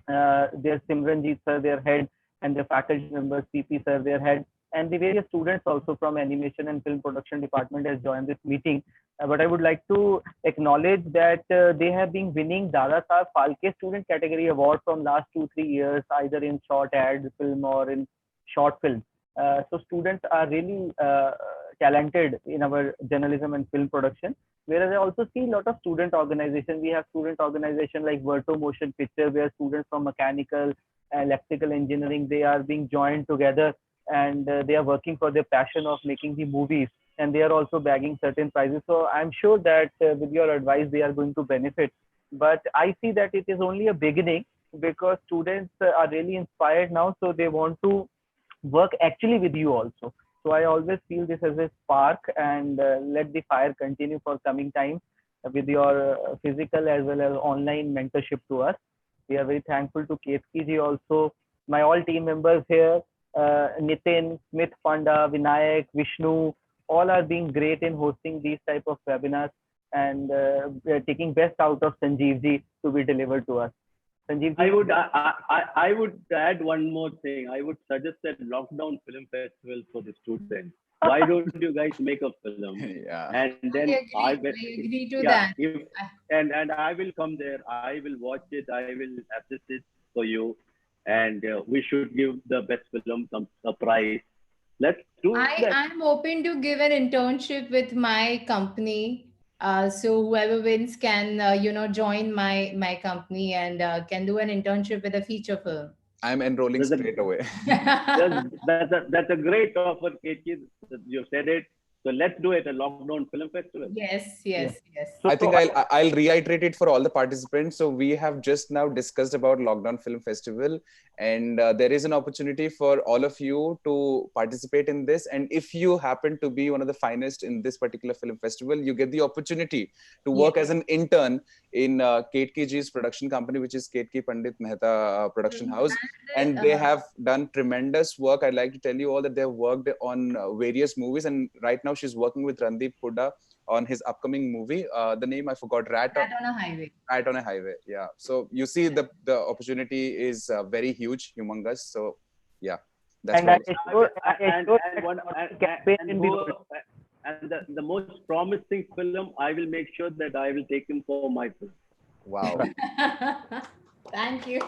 There's Simranjeet sir, their head, and the faculty members, PP sir, their head, and the various students also from animation and film production department has joined this meeting. But I would like to acknowledge that they have been winning Dada Saheb Phalke Student Category Award from last 2-3 years, either in short ad film or in short film. So students are really talented in our journalism and film production. Whereas I also see a lot of student organization. We have student organization like Verto Motion Picture, where students from mechanical, electrical engineering, they are being joined together, and they are working for their passion of making the movies, and they are also bagging certain prizes. So I'm sure that with your advice, they are going to benefit. But I see that it is only a beginning, because students are really inspired now, so they want to work actually with you also. So I always feel this as a spark, and let the fire continue for coming time with your physical as well as online mentorship to us. We are very thankful to KSK ji also, my all team members here, Nitin, Smith, Panda, Vinayak, Vishnu, all are being great in hosting these type of webinars, and taking best out of Sanjeev ji to be delivered to us. Sanjeev ji, I would add one more thing. I would suggest that lockdown film festival for the students. Why don't you guys make a film? Yeah. And then I agree to that. And I will come there. I will watch it. I will assess it for you. And we should give the best film some prize. Let's do that. I'm open to give an internship with my company. So whoever wins can, join my company and can do an internship with a feature film. I'm enrolling straight away. That's a great offer, KK. You said it. So let's do it, a lockdown film festival. Yes. So I think I'll reiterate it for all the participants. So we have just now discussed about lockdown film festival, and there is an opportunity for all of you to participate in this. And if you happen to be one of the finalists in this particular film festival, you get the opportunity to work as an intern in KTK Ji's production company, which is KTK Pandit Mehta Production House. And they have done tremendous work. I'd like to tell you all that they've worked on various movies, and right now she's working with Randeep Hooda on his upcoming movie. The name I forgot. Rat on a Highway. Rat on a Highway. Yeah. So you see, the opportunity is very huge, humongous. So yeah, that's and the most promising film, I will make sure that I will take him for my film. Wow. Thank you.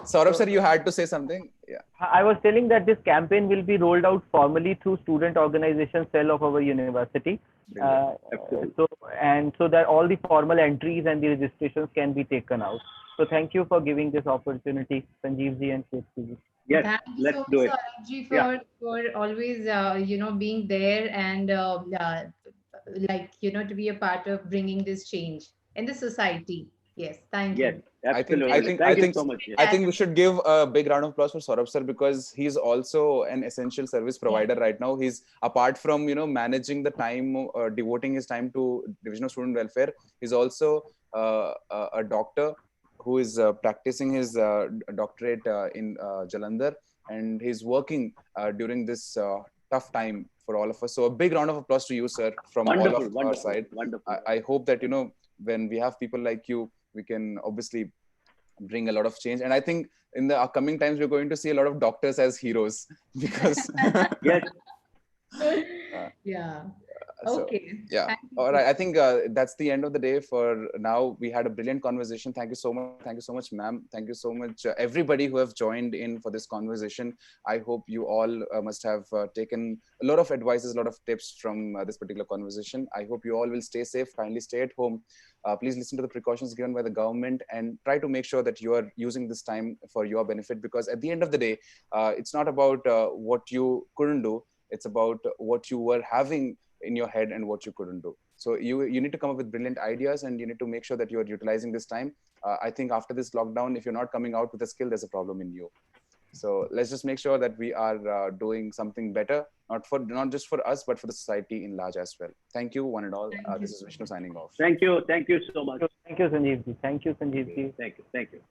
Saurabh sir, you had to say something. Yeah. I was telling that this campaign will be rolled out formally through student organization cell of our university. So that all the formal entries and the registrations can be taken out. So thank you for giving this opportunity, Sanjeev ji and KSK ji. Yes, let's do it. Saurabh ji, for always being there and to be a part of bringing this change in the society. Yes, thank you. Absolutely. I think we should give a big round of applause for Saurabh sir, because he's also an essential service provider right now. He's, apart from managing the time, devoting his time to Division of Student Welfare, he's also a doctor who is practicing his doctorate in Jalandhar, and he's working during this tough time for all of us. So a big round of applause to you, sir, from all of our side. Wonderful. I hope that when we have people like you, we can obviously bring a lot of change. And I think in the upcoming times, we're going to see a lot of doctors as heroes, because yes. Yeah. Okay. Yeah. All right. I think that's the end of the day for now. We had a brilliant conversation. Thank you so much. Thank you so much, ma'am. Thank you so much, everybody who have joined in for this conversation. I hope you all must have taken a lot of advices, a lot of tips from this particular conversation. I hope you all will stay safe. Kindly stay at home. Please listen to the precautions given by the government and try to make sure that you are using this time for your benefit, because at the end of the day, it's not about what you couldn't do. It's about what you were having in your head and what you couldn't do. So you need to come up with brilliant ideas, and you need to make sure that you're utilizing this time. I think after this lockdown, if you're not coming out with a skill, there's a problem in you. So let's just make sure that we are doing something better, not just for us, but for the society in large as well. Thank you, one and all. This is Vishnu signing off. Thank you so much. Thank you, Sanjeev ji. Thank you, Sanjeev ji. Thank you.